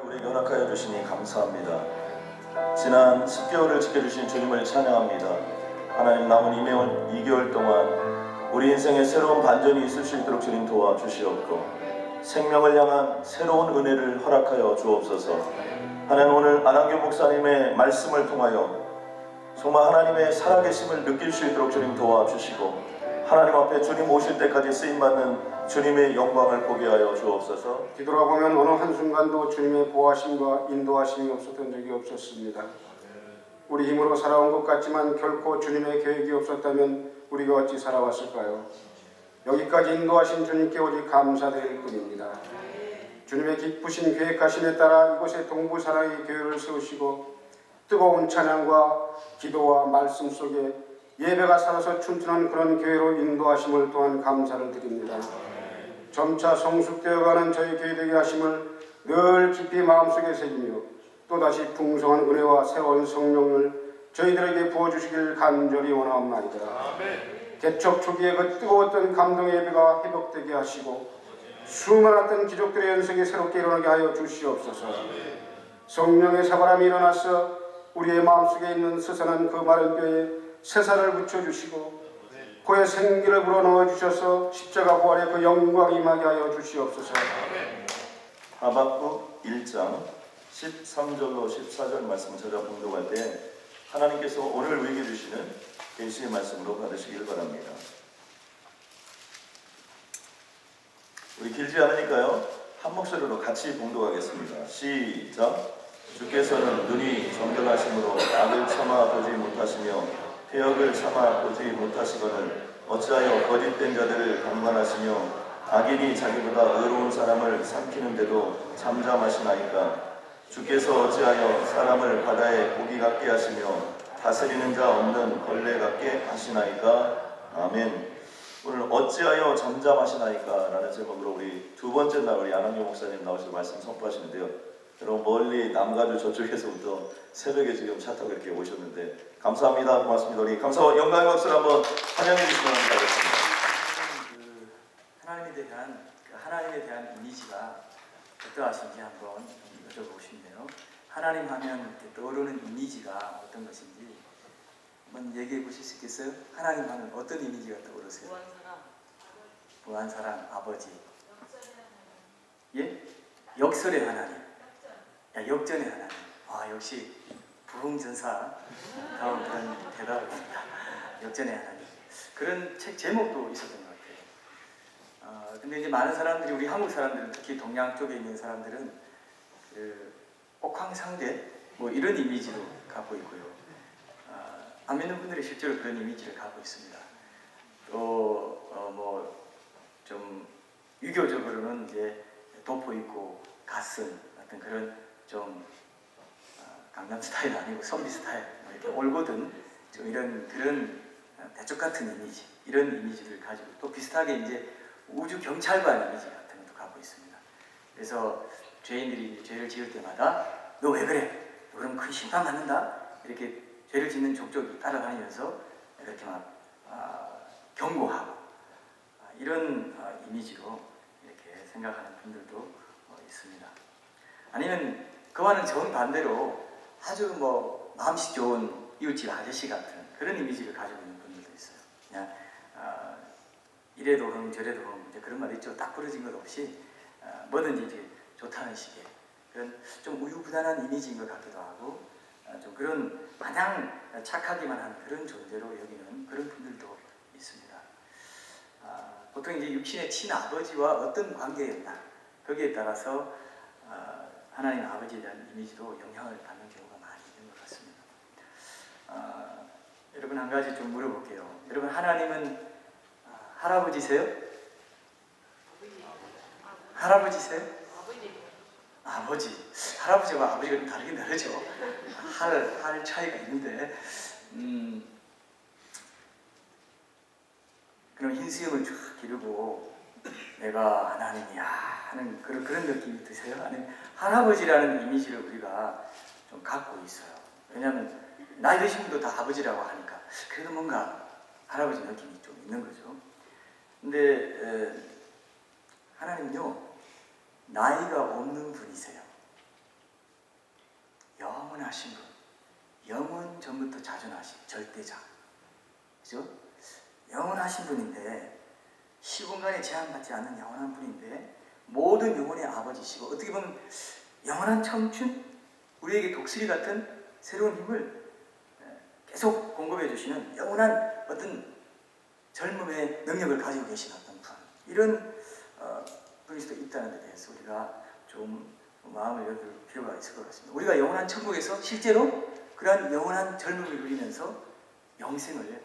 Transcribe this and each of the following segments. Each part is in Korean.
우리에게 허락하여 주시니 감사합니다. 지난 10개월을 지켜주신 주님을 찬양합니다. 하나님, 남은 2개월 동안 우리 인생에 새로운 반전이 있을 수 있도록 주님 도와주시옵고 생명을 향한 새로운 은혜를 허락하여 주옵소서. 하나님, 오늘 안한교 목사님의 말씀을 통하여 정말 하나님의 살아계심을 느낄 수 있도록 주님 도와주시고 하나님 앞에 주님 오실 때까지 쓰임받는 주님의 영광을 보게 하여 주옵소서. 뒤돌아보면 어느 한순간도 주님의 보호하심과 인도하심이 없었던 적이 없었습니다. 우리 힘으로 살아온 것 같지만 결코 주님의 계획이 없었다면 우리가 어찌 살아왔을까요? 여기까지 인도하신 주님께 오직 감사드릴 뿐입니다. 주님의 기쁘신 계획하심에 따라 이곳에 동부사랑의 교회를 세우시고 뜨거운 찬양과 기도와 말씀 속에 예배가 살아서 춤추는 그런 교회로 인도하심을 또한 감사를 드립니다. 점차 성숙되어가는 저희 교회 되게 하심을 늘 깊이 마음속에 새기며 또다시 풍성한 은혜와 새로운 성령을 저희들에게 부어주시길 간절히 원하옵나이다. 개척 초기에 그 뜨거웠던 감동의 예배가 회복되게 하시고 수많았던 기적들의 연속이 새롭게 일어나게 하여 주시옵소서. 성령의 사바람이 일어나서 우리의 마음속에 있는 스산한 그 마른 뼈에 새살을 붙여주시고 그의 생기를 불어넣어 주셔서 십자가 부활의 그 영광이 임하게 하여 주시옵소서. 하박국 1장 13절로 14절 말씀을 저희가 봉독할 때 하나님께서 오늘 우리에게 주시는 계시의 말씀으로 받으시길 바랍니다. 우리 길지 않으니까요, 한 목소리로 같이 봉독하겠습니다. 시작. 주께서는 눈이 정결하심으로 악을 참아 보지 못하시며 폐역을 참아 보지 못하시거늘 어찌하여 거짓된 자들을 강관하시며 악인이 자기보다 의로운 사람을 삼키는데도 잠잠하시나이까. 주께서 어찌하여 사람을 바다에 고기 같게 하시며 다스리는 자 없는 벌레 같게 하시나이까. 아멘. 오늘 어찌하여 잠잠하시나이까 라는 제목으로 우리 두 번째 날 우리 안한교 목사님 나오셔서 말씀 선포하시는데요, 여러분 멀리 남가주 저쪽에서부터 새벽에 지금 차 타고 이렇게 오셨는데 감사합니다. 고맙습니다. 우리 감사와 영광의 박수를 한번 환영해 주시면 감사하겠습니다. 하나님에 대한 이미지가 어떠하신지 한번 여쭤보고 싶네요. 하나님 하면 떠오르는 이미지가 어떤 것인지 한번 얘기해 보실 수 있겠어요? 하나님 하면 어떤 이미지가 떠오르세요? 무한사랑 아버지. 예? 역설의 하나님. 역전의 하나님. 역시 부흥전사 다음 그런 대답입니다. 역전의 하나님. 그런 책 제목도 있었던 것 같아요. 근데 이제 많은 사람들이, 우리 한국 사람들은, 특히 동양 쪽에 있는 사람들은 그 옥황상제 뭐 이런 이미지로 갖고 있고요. 안 믿는 분들이 실제로 그런 이미지를 갖고 있습니다. 또 뭐 좀 유교적으로는 이제 도포 있고 갓슨 같은 그런 좀 강남 스타일 아니고 선비 스타일, 이렇게 올고든 좀 이런 그런 대쪽 같은 이미지, 이런 이미지를 가지고 또 비슷하게 이제 우주 경찰관 이미지 같은 것도 갖고 있습니다. 그래서 죄인들이 죄를 지을 때마다 너 왜 그래? 그럼 큰 심판 받는다? 이렇게 죄를 짓는 족족이 따라다니면서 이렇게 막 경고하고 이런 이미지로 이렇게 생각하는 분들도 있습니다. 아니면 그와는 정반대로 아주 뭐 마음씨 좋은 이웃집 아저씨 같은 그런 이미지를 가지고 있는 분들도 있어요. 그냥 이래도 흥 저래도 흥, 이제 그런 말 있죠. 딱 부러진 것 없이 뭐든지 이제 좋다는 식의 그런 좀 우유부단한 이미지인 것 같기도 하고, 좀 그런 마냥 착하기만 한 그런 존재로 여기는 그런 분들도 있습니다. 보통 이제 육신의 친아버지와 어떤 관계였나, 거기에 따라서 하나님 아버지에 대한 이미지도 영향을 받는 경우가 많이 있는 것 같습니다. 여러분 한 가지 좀 물어볼게요. 여러분 하나님은 할아버지세요? 할아버지세요? 아버지. 할아버지와 아버지가 좀 다르긴 다르죠. 할 차이가 있는데, 그럼 흰수염을 쫙 기르고 내가 하나님이야 하는 그런 느낌이 드세요? 아니면 할아버지라는 이미지를 우리가 좀 갖고 있어요. 왜냐하면 나이 드신 분도 다 아버지라고 하니까 그래도 뭔가 할아버지 느낌이 좀 있는 거죠. 근데 하나님은요, 나이가 없는 분이세요. 영원하신 분, 영원 전부터 자존하신 절대자, 그죠? 영원하신 분인데 시공간에 제한받지 않는 영원한 분인데 모든 영혼의 아버지시고 어떻게 보면 영원한 청춘, 우리에게 독수리 같은 새로운 힘을 계속 공급해 주시는 영원한 어떤 젊음의 능력을 가지고 계신 어떤 분, 이런 분이 또 있다는 데 대해서 우리가 좀 마음을 열어둘 필요가 있을 것 같습니다. 우리가 영원한 천국에서 실제로 그러한 영원한 젊음을 누리면서 영생을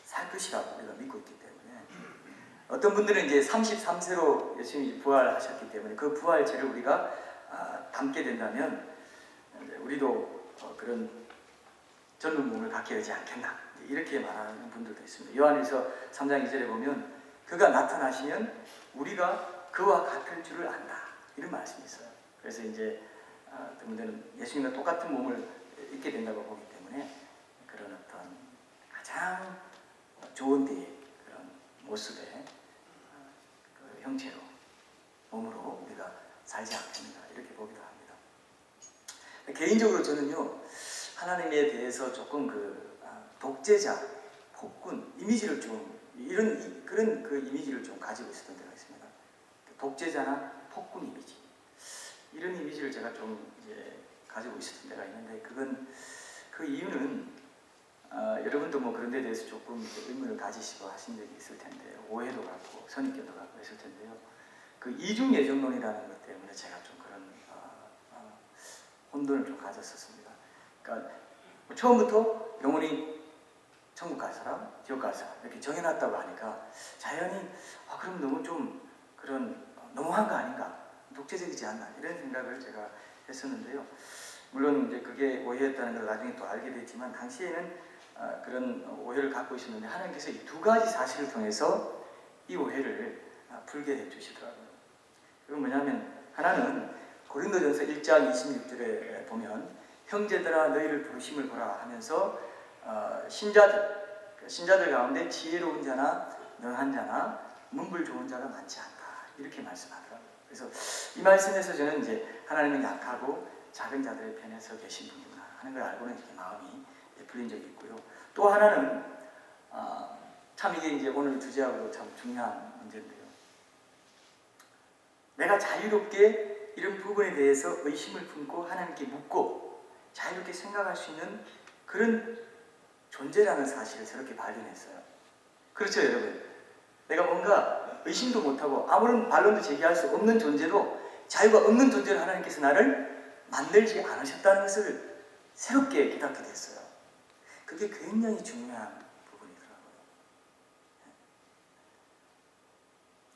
살 것이라고 우리가 믿고 있기 때문에, 어떤 분들은 이제 33세로 예수님이 부활하셨기 때문에 그 부활체를 우리가 담게 된다면 우리도 그런 젊은 몸을 갖게 되지 않겠나, 이렇게 말하는 분들도 있습니다. 요한일서 3장 2절에 보면 그가 나타나시면 우리가 그와 같을 줄을 안다, 이런 말씀이 있어요. 그래서 이제 어떤 분들은 예수님과 똑같은 몸을 입게 된다고 보기 때문에 그런 어떤 가장 좋은 때의 그런 모습의 그 형체로, 몸으로 우리가 살지 않겠는가, 이렇게 보기도 합니다. 개인적으로 저는요, 하나님에 대해서 조금 독재자, 폭군 이미지를 좀 그런 그 이미지를 좀 가지고 있었던 때가 있습니다. 독재자나 폭군 이미지, 이런 이미지를 제가 좀 이제 가지고 있었던 때가 있는데, 그 이유는 여러분도 뭐 그런 데 대해서 조금 의문을 가지시고 하신 적이 있을 텐데요. 오해도 갖고 선입견도 갖고 있을 텐데요. 그 이중 예정론이라는 것 때문에 제가 좀 그런 혼돈을 좀 가졌었습니다. 그러니까 처음부터 영원히 천국 갈 사람, 지옥 갈 사람 이렇게 정해놨다고 하니까 자연히 그럼 너무 좀 그런 너무한 거 아닌가, 독재적이지 않나, 이런 생각을 제가 했었는데요. 물론 이제 그게 오해였다는 걸 나중에 또 알게 됐지만 당시에는 그런 오해를 갖고 있었는데 하나님께서 이 두 가지 사실을 통해서 이 오해를 풀게 해주시더라고요. 그건 뭐냐면, 하나는 고린도전서 1장 26절에 보면 형제들아 너희를 부르심을 보라 하면서 신자들 가운데 지혜로운 자나 능한 자나 문불 좋은 자가 많지 않다, 이렇게 말씀하더라고요. 그래서 이 말씀에서 저는 이제 하나님은 약하고 작은 자들의 편에 서 계신 분이구나 하는 걸 알고는 이렇게 마음이 풀린 적이 있고요. 또 하나는 참 이게 이제 오늘 주제하고도 참 중요한 문제인데요. 내가 자유롭게 이런 부분에 대해서 의심을 품고 하나님께 묻고 자유롭게 생각할 수 있는 그런 존재라는 사실을 새롭게 발견했어요. 그렇죠, 여러분? 내가 뭔가 의심도 못하고 아무런 반론도 제기할 수 없는 존재로, 자유가 없는 존재로 하나님께서 나를 만들지 않으셨다는 것을 새롭게 깨닫게 됐어요. 그게 굉장히 중요한 부분이더라고요.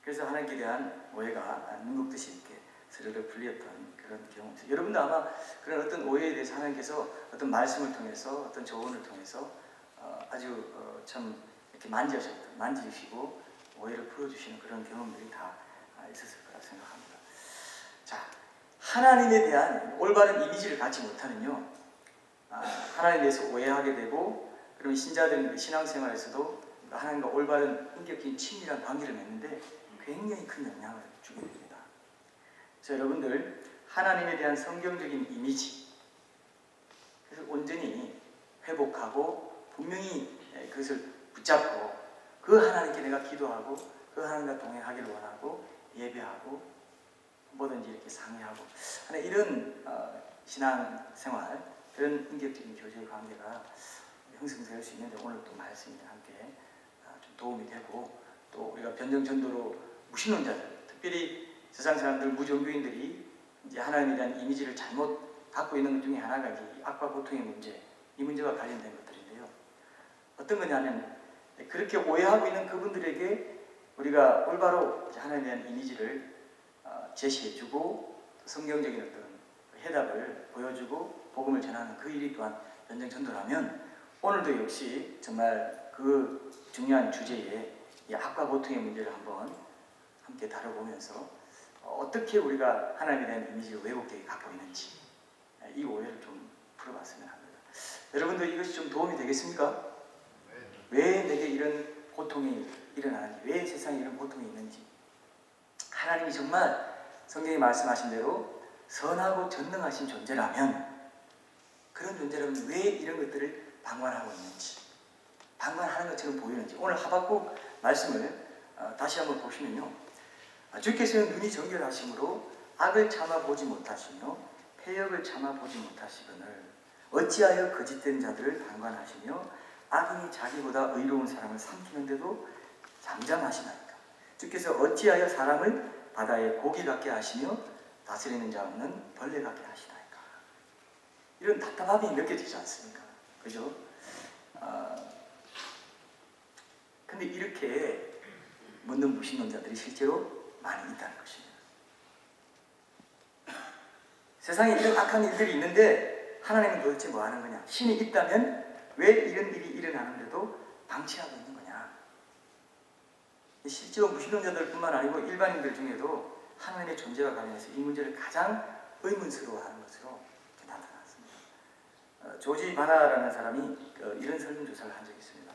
그래서 하나님께 대한 오해가 눈 녹듯이 이렇게 스르르 풀렸던 그런 경험이죠. 여러분도 아마 그런 어떤 오해에 대해서 하나님께서 어떤 말씀을 통해서, 어떤 조언을 통해서 아주 참 이렇게 만지시고 오해를 풀어주시는 그런 경험들이 다 있었을 거라 생각합니다. 자, 하나님에 대한 올바른 이미지를 갖지 못하면요, 하나님에 대해서 오해하게 되고, 그러면 신자들은 신앙생활에서도 하나님과 올바른 인격적인 친밀한 관계를 맺는데 굉장히 큰 영향을 주게 됩니다. 그래서 여러분들 하나님에 대한 성경적인 이미지, 그래서 온전히 회복하고 분명히 그것을 붙잡고 그 하나님께 내가 기도하고 그 하나님과 동행하기를 원하고 예배하고 뭐든지 이렇게 상의하고 하는 이런 신앙생활, 그런 인격적인 교제의 관계가 형성될 수 있는데, 오늘 또 말씀이 함께 좀 도움이 되고, 또 우리가 변정전도로 무신론자들, 특별히 세상 사람들, 무종교인들이 이제 하나님에 대한 이미지를 잘못 갖고 있는 것 중에 하나가 이 악과 고통의 문제, 이 문제와 관련된 것들인데요. 어떤 거냐면, 그렇게 오해하고 있는 그분들에게 우리가 올바로 하나님에 대한 이미지를 제시해주고 성경적인 어떤 해답을 보여주고 복음을 전하는 그 일이 또한 변정전도라면, 오늘도 역시 정말 그 중요한 주제에 이 악과 고통의 문제를 한번 함께 다뤄보면서 어떻게 우리가 하나님에 대한 이미지를 왜곡되게 갖고 있는지, 이 오해를 좀 풀어봤으면 합니다. 여러분들 이것이 좀 도움이 되겠습니까? 왜 내게 이런 고통이 일어나는지, 왜 세상에 이런 고통이 있는지, 하나님이 정말 성경에 말씀하신 대로 선하고 전능하신 존재라면 그런 존재라면 왜 이런 것들을 방관하고 있는지, 방관하는 것처럼 보이는지 오늘 하박국 말씀을 다시 한번 보시면요. 주께서는 눈이 정결하심으로 악을 참아보지 못하시며 패역을 참아보지 못하시거늘 어찌하여 거짓된 자들을 방관하시며 악인이 자기보다 의로운 사람을 삼키는데도 잠잠하시나이까. 주께서 어찌하여 사람을 바다에 고기 같게 하시며 다스리는 자 없는 벌레 같게 하시나이까. 이런 답답함이 느껴지지 않습니까? 그죠? 근데 이렇게 묻는 무신론자들이 실제로 많이 있다는 것입니다. 세상에 이런 악한 일들이 있는데 하나님은 도대체 뭐 하는 거냐? 신이 있다면 왜 이런 일이 일어나는데도 방치하고 있는 거냐? 실제로 무신론자들 뿐만 아니고 일반인들 중에도 하나님의 존재와 관련해서 이 문제를 가장 의문스러워하는 것으로 나타났습니다. 조지 바나라는 사람이 이런 설문조사를 한 적이 있습니다.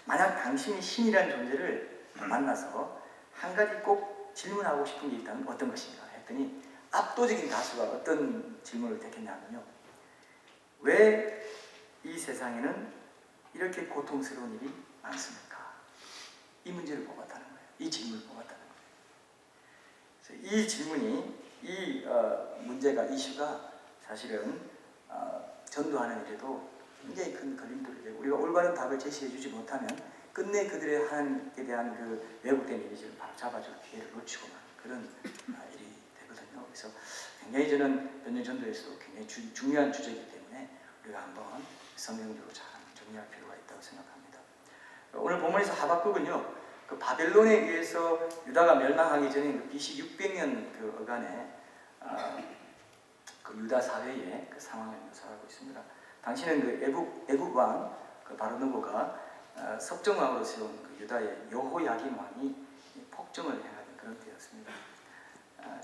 만약 당신이 신이라는 존재를 만나서 한 가지 꼭 질문하고 싶은 게 있다면 어떤 것인가 했더니 압도적인 다수가 어떤 질문을 택했냐면요. 왜 이 세상에는 이렇게 고통스러운 일이 많습니까? 이 문제를 뽑았다는 거예요. 이 질문을 뽑았다는 거예요. 그래서 이 질문이, 이 문제가, 이슈가 사실은 전도하는 일에도 굉장히 큰 걸림돌이 되고 우리가 올바른 답을 제시해 주지 못하면 끝내 그들의 하나님에 대한 그 왜곡된 이미지를 바로 잡아줄 기회를 놓치고 마는 그런 일이 되거든요. 그래서 굉장히 저는 변증 전도에서도 굉장히 중요한 주제이기 때문에 우리가 한번 성경적으로 잘 정리할 필요가 있다고 생각합니다. 오늘 본문에서 하박국은요, 그 바벨론에 의해서 유다가 멸망하기 전에 그 BC 600년 그 어간에 그 유다 사회의 그 상황을 묘사하고 있습니다. 당시는 그 애국 왕 그 바로누보가 섭정왕으로 세운 그 유다의 여호야긴 왕이 폭정을 행하는 그런 때였습니다.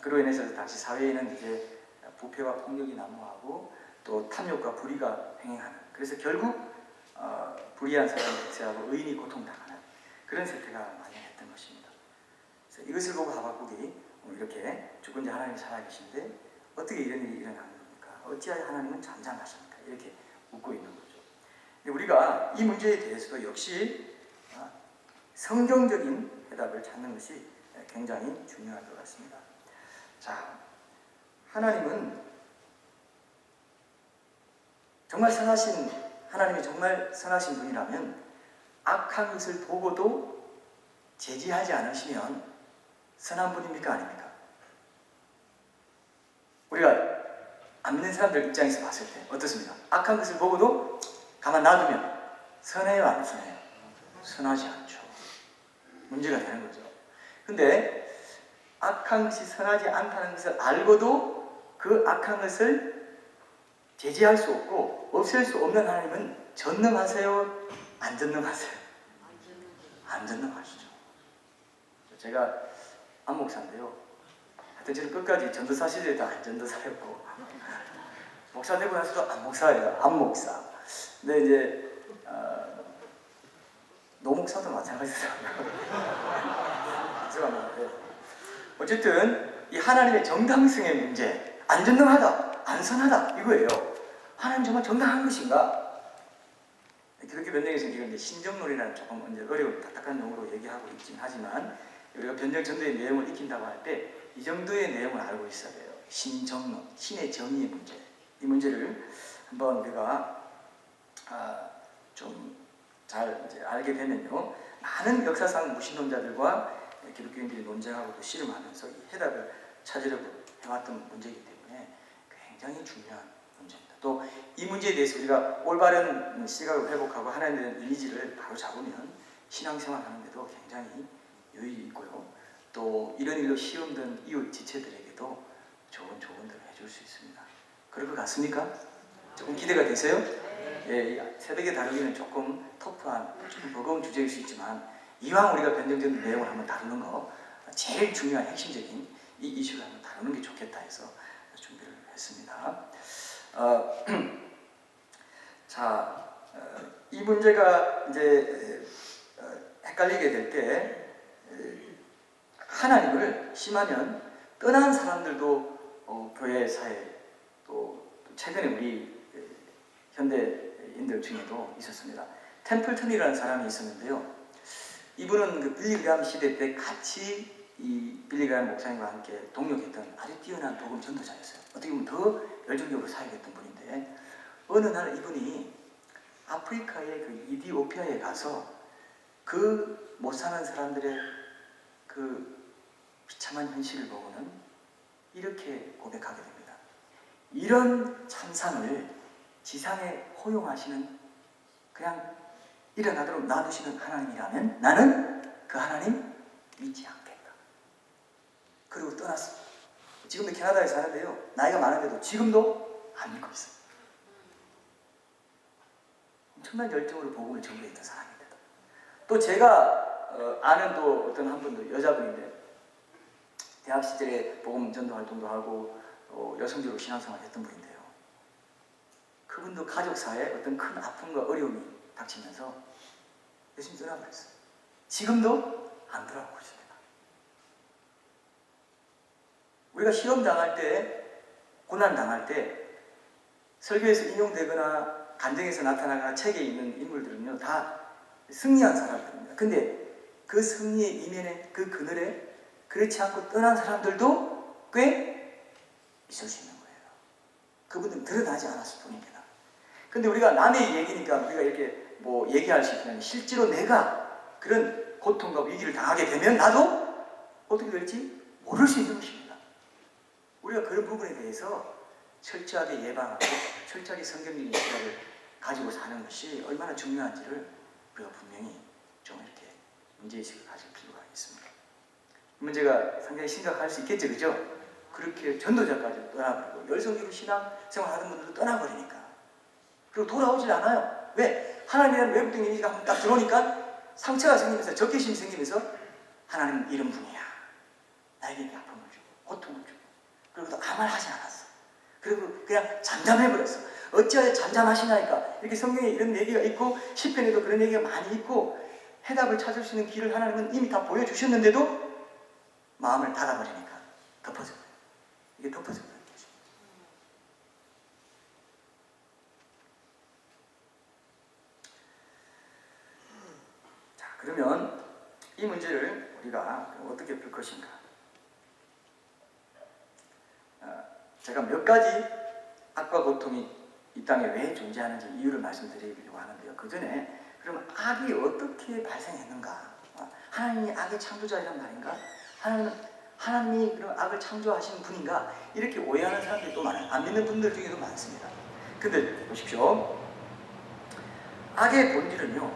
그로 인해서 당시 사회에는 이제 부패와 폭력이 난무하고 또 탐욕과 불의가 횡행하는, 그래서 결국 불의한 사람을 백세하고 의인이 고통당하는 그런 세태가 만연했던 것입니다. 그래서 이것을 보고 하박국이 이렇게 주권자 하나님이 살아계신데 어떻게 이런 일이 일어나는 겁니까? 어찌하여 하나님은 잠잠하십니까? 이렇게 묻고 있는 거죠. 근데 우리가 이 문제에 대해서도 역시 성경적인 해답을 찾는 것이 굉장히 중요할 것 같습니다. 자, 하나님은 정말 선하신, 하나님이 정말 선하신 분이라면 악한 것을 보고도 제지하지 않으시면 선한 분입니까? 아닙니까? 우리가 안 믿는 사람들 입장에서 봤을 때 어떻습니까? 악한 것을 보고도 가만 놔두면 선해요? 안 선해요? 선하지 않죠. 문제가 되는 거죠. 근데 악한 것이 선하지 않다는 것을 알고도 그 악한 것을 제지할 수 없고 없앨 수 없는 하나님은 전능하세요? 안 전능하세요? 안 전능하시죠. 제가 안목사인데요. 하여튼 저는 끝까지 전도사 시절에도 안 전도사였고 목사 되고 나서도 안목사예요. 안목사. 근데 이제 노목사도 마찬가지더라고요. 어쨌든 이 하나님의 정당성의 문제, 안 전능하다, 안 선하다 이거예요. 하나님 정말 정당한 것인가? 기독교 변정에서 이건 신정론이라는 조금 이제 어려운 딱딱한 용어로 얘기하고 있긴 하지만 우리가 변정 전도의 내용을 익힌다고 할 때 이 정도의 내용을 알고 있어야 돼요. 신정론, 신의 정의의 문제. 이 문제를 한번 우리가 좀 잘 알게 되면요, 많은 역사상 무신론자들과 기독교인들이 논쟁하고 또 씨름하면서 이 해답을 찾으려고 해왔던 문제이기 때문에 굉장히 중요한 문제입니다. 또 이 문제에 대해서 우리가 올바른 시각을 회복하고 하나님에 대한 이미지를 바로 잡으면 신앙생활 하는데도 굉장히 유익이 있고요. 또 이런 일로 시험 든 이웃 지체들에게도 좋은 조언들을 해줄 수 있습니다. 그럴 것 같습니까? 조금 기대가 되세요? 예, 새벽에 다루기는 조금 터프한, 조금 버거운 주제일 수 있지만 이왕 우리가 변정된 내용을 한번 다루는 거, 제일 중요한 핵심적인 이 이슈를 한번 다루는 게 좋겠다 해서 준비를 했습니다. 자, 이 문제가 이제 헷갈리게 될 때 하나님을 심하면 떠난 사람들도 교회 사회 또 최근에 우리 현대인들 중에도 있었습니다. 템플턴이라는 사람이 있었는데요. 이분은 그 빌리그람 시대 때 같이 이 빌리그람 목사님과 함께 동역했던 아주 뛰어난 복음 전도자였어요. 어떻게 보면 더 열정적으로 사역했던 분인데, 어느 날 이분이 아프리카의 그 이디오피아에 가서 그 못 사는 사람들의 그 비참한 현실을 보고는 이렇게 고백하게 됩니다. 이런 참상을 지상에 허용하시는, 그냥 일어나도록 놔두시는 하나님이라면 나는 그 하나님 믿지 않겠다. 그리고 떠났습니다. 지금도 캐나다에 사는데요. 나이가 많은데도 지금도 안 믿고 있어요. 엄청난 열정으로 복음을 전개했던 사람입니다. 또 제가 아는 또 어떤 한 분도 여자분인데, 대학 시절에 복음 전도 활동도 하고 여성적으로 신앙생활 했던 분인데요. 그분도 가족사에 어떤 큰 아픔과 어려움이 닥치면서 열심히 떠나버렸어요. 지금도 안 돌아오고 있습니다. 우리가 시험 당할 때, 고난 당할 때 설교에서 인용되거나 간증에서 나타나거나 책에 있는 인물들은요, 다 승리한 사람들입니다. 근데 그 승리의 이면에, 그 그늘에 그렇지 않고 떠난 사람들도 꽤 있을 수 있는 거예요. 그분들은 드러나지 않았을 뿐입니다. 근데 우리가 남의 얘기니까 우리가 이렇게 뭐 얘기할 수 있는, 실제로 내가 그런 고통과 위기를 당하게 되면 나도 어떻게 될지 모를 수 있는 것입니다. 우리가 그런 부분에 대해서 철저하게 예방하고 철저하게 성경적인 시각을 가지고 사는 것이 얼마나 중요한지를 우리가 분명히 좀 이렇게 문제의식을 가질 필요가 있습니다. 문제가 상당히 심각할 수 있겠죠, 그죠? 그렇게 전도자까지 떠나버리고 열성적으로 신앙생활 하는 분들도 떠나버리니까, 그리고 돌아오질 않아요. 왜? 하나님이라는 외국적인 이미지가 한번 딱 들어오니까 상처가 생기면서, 적개심이 생기면서 하나님 이런 분이야, 나에게 아픔을 주고 고통을 주고, 그리고 또 아무 말 하지 않았어. 그리고 그냥 잠잠해버렸어. 어찌하여 잠잠하시냐니까. 이렇게 성경에 이런 얘기가 있고 시편에도 그런 얘기가 많이 있고 해답을 찾을 수 있는 길을 하나님은 이미 다 보여주셨는데도 마음을 닫아버리니까 덮어져요. 이게 덮어져요. 자, 그러면 이 문제를 우리가 어떻게 풀 것인가? 제가 몇 가지 악과 고통이 이 땅에 왜 존재하는지 이유를 말씀드리려고 하는데요. 그 전에 그럼 악이 어떻게 발생했는가? 하나님이 악의 창조자이란 말인가? 하나님이 그럼 악을 창조하신 분인가? 이렇게 오해하는 사람들이 또 많아요. 안 믿는 분들 중에도 많습니다. 근데 보십시오. 악의 본질은요,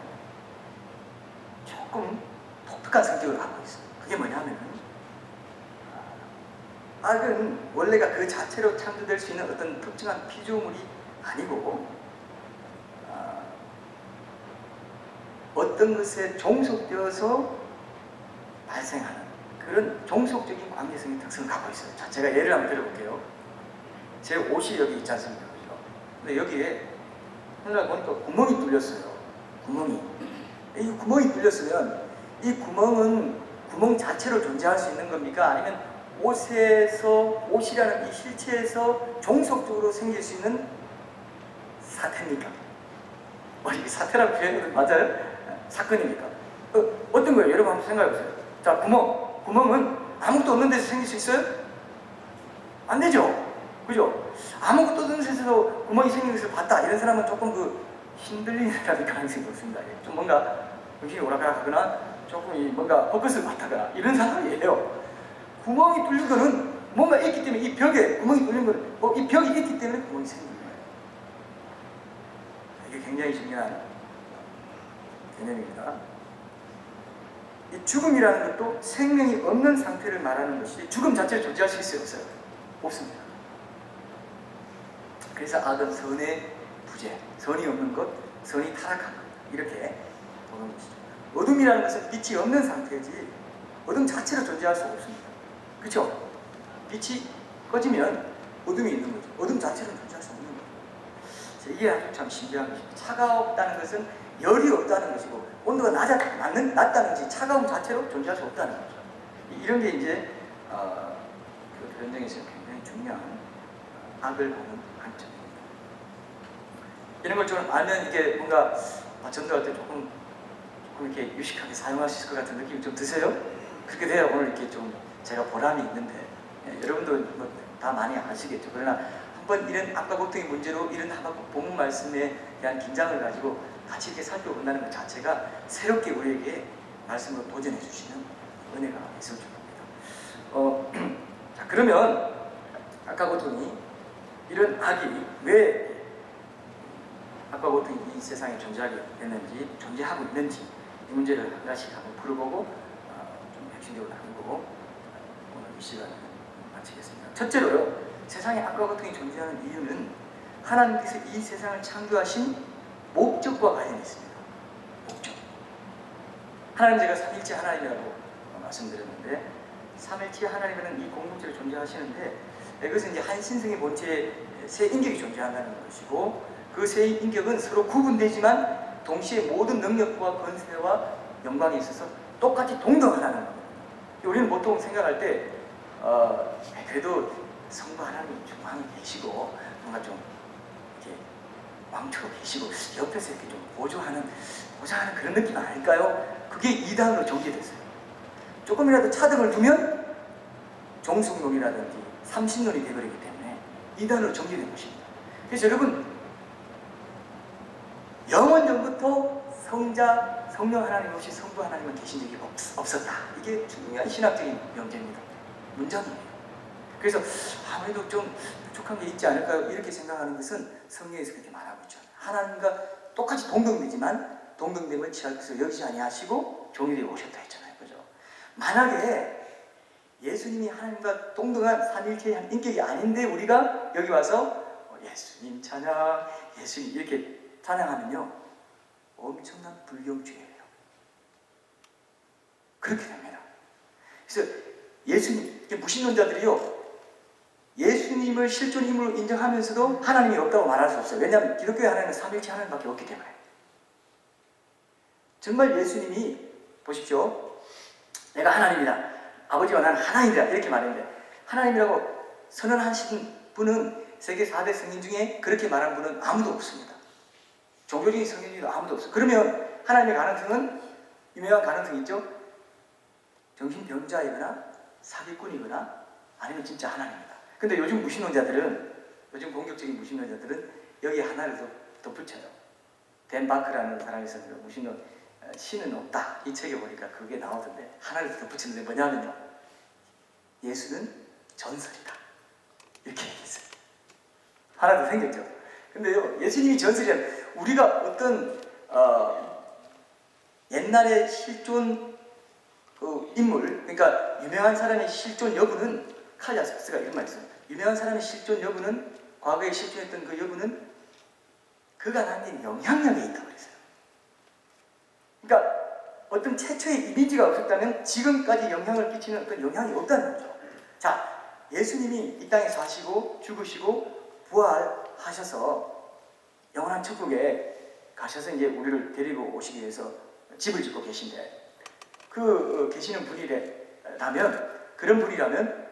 조금 독특한 성격을 갖고 있어요. 그게 뭐냐면, 악은 원래가 그 자체로 창조될 수 있는 어떤 특정한 피조물이 아니고 어떤 것에 종속되어서 발생하는 그런 종속적인 관계성의 특성을 갖고 있어요. 자, 제가 예를 한번 들어볼게요. 제 옷이 여기 있지 않습니까? 근데 여기에 하나 보니까 구멍이 뚫렸어요. 이 구멍이 뚫렸으면 이 구멍은 구멍 자체로 존재할 수 있는 겁니까? 아니면 옷이라는 이 실체에서 종속적으로 생길 수 있는 사태입니까? 이게 사태라고 표현해도 맞아요? 사건입니까? 어떤 거예요? 여러분 한번 생각해 보세요. 자, 구멍은 아무것도 없는 데서 생길 수 있어요? 안 되죠? 그죠? 아무것도 없는 데서 구멍이 생긴 것을 봤다, 이런 사람은 조금 흔들리는 사람일 가능성이 높습니다. 좀 뭔가 정신이 오락가락하거나 조금 뭔가 헛것을 봤다거나 이런 사람이에요. 구멍이 뚫린 거는 뭔가 있기 때문에, 이 벽에 구멍이 뚫린 거는 이 벽이 있기 때문에 구멍이 생긴 거예요. 이게 굉장히 중요한 개념입니다. 이 죽음이라는 것도 생명이 없는 상태를 말하는 것이, 죽음 자체를 존재할 수 있어요, 없어요? 없습니다. 그래서 악은 선의 부재, 선이 없는 것, 선이 타락한 것, 이렇게 보는 것이죠. 어둠이라는 것은 빛이 없는 상태지 어둠 자체로 존재할 수 없습니다. 그렇죠? 빛이 꺼지면 어둠이 있는 거죠. 어둠 자체는 존재할 수 없는 거죠. 이게 아주 참 신기한 것입니다. 차가웠다는 것은 열이 없다는 것이고, 온도가 낮다는 것이 차가움 자체로 존재할 수 없다는 거죠. 이런 게 이제 그 변정에서 굉장히 중요한 악을 보는 관점입니다. 이런 걸 좀 알면 이게 뭔가 전도할 때 조금 이렇게 유식하게 사용할 수 있을 것 같은 느낌이 좀 드세요? 그렇게 돼야 오늘 이렇게 좀 제가 보람이 있는데, 여러분도 뭐 다 많이 아시겠죠. 그러나 한번 이런 악과 고통의 문제로 이런 하박국 본문 말씀에 대한 긴장을 가지고 같이 이렇게 살펴본다는 것 자체가 새롭게 우리에게 말씀으로 도전해 주시는 은혜가 있으면 좋겠습니다. 자, 그러면 악과 고통이, 이런 악이 왜 악과 고통이 이 세상에 존재하게 됐는지, 존재하고 있는지, 이 문제를 한 가지 한번 풀어보고 좀 핵심적으로 나누고 오늘 이 시간을 마치겠습니다. 첫째로요, 세상에 악과 고통이 존재하는 이유는 하나님께서 이 세상을 창조하신 목적과 관련이 있습니다. 목적. 하나님, 제가 삼일체 하나님이라고 말씀드렸는데, 삼일체 하나님은 이 공동체를 존재하시는데, 이것은 이제 한 신성의 본체에 세 인격이 존재한다는 것이고, 그 세 인격은 서로 구분되지만 동시에 모든 능력과 권세와 영광이 있어서 똑같이 동등하다는 겁니다. 우리는 보통 생각할 때 그래도 성부 하나님이 중앙에 계시고 뭔가 좀 이렇게 왕초로 계시고 옆에서 이렇게 좀 보조하는 그런 느낌 아닐까요? 그게 이단으로 전개됐어요. 조금이라도 차등을 두면 종숙론이라든지 삼신론이 되어버리기 때문에 이단으로 전개된 것입니다. 그래서 여러분, 영원 전부터 성자, 성령 하나님 없이 성부 하나님은 계신 적이 없었다. 이게 중요한 신학적인 명제입니다. 문장이에요. 그래서 아무래도 좀 부족한 게 있지 않을까요? 이렇게 생각하는 것은 성경에서 그렇게 말하고 있죠. 하나님과 똑같이 동등되지만 동등됨을 취할 것을 여기지 아니하시고 종이 되어 오셨다 했잖아요. 그죠? 만약에 예수님이 하나님과 동등한 삼일체의 한 인격이 아닌데 우리가 여기 와서 예수님 찬양, 예수님 이렇게 찬양하면요, 엄청난 불경죄예요. 그렇게 됩니다. 그래서 예수님, 무신론자들이요, 예수님을 실존 힘으로 인정하면서도 하나님이 없다고 말할 수 없어요. 왜냐하면 기독교의 하나님은 삼일체 하나님밖에 없기 때문에. 정말 예수님이, 보십시오, 내가 하나님이다, 아버지와 나는 하나님이다 이렇게 말했는데, 하나님이라고 선언하신 분은 세계 4대 성인 중에 그렇게 말한 분은 아무도 없습니다. 종교적인 성인 중에도 아무도 없어요. 그러면 하나님의 가능성은, 유명한 가능성이 있죠. 정신병자이거나 사기꾼이거나 아니면 진짜 하나님이다. 근데 요즘 무신론자들은, 요즘 공격적인 무신론자들은 여기에 하나를 더 덧붙여요. 댄 바크라는 사람이 있었는데, 무신론 신은 없다 이 책에 보니까 그게 나오던데, 하나를 더 덧붙이는데 뭐냐면요, 예수는 전설이다 이렇게 얘기했어요. 하나 더 생겼죠. 근데요, 예수님이 전설이란, 우리가 어떤 옛날의 실존 인물, 그러니까 유명한 사람의 실존 여부는, 칼 야스프스가 이런 말이 있어요. 유명한 사람의 실존 여부는, 과거에 실존했던 그 여부는 그가 남긴 영향력에 있다고 그랬어요. 그러니까 어떤 최초의 이미지가 없었다면 지금까지 영향을 끼치는 어떤 영향이 없다는 거죠. 자, 예수님이 이 땅에 사시고 죽으시고 부활하셔서 영원한 천국에 가셔서 이제 우리를 데리고 오시기 위해서 집을 짓고 계신데, 계시는 분이라면, 그런 분이라면,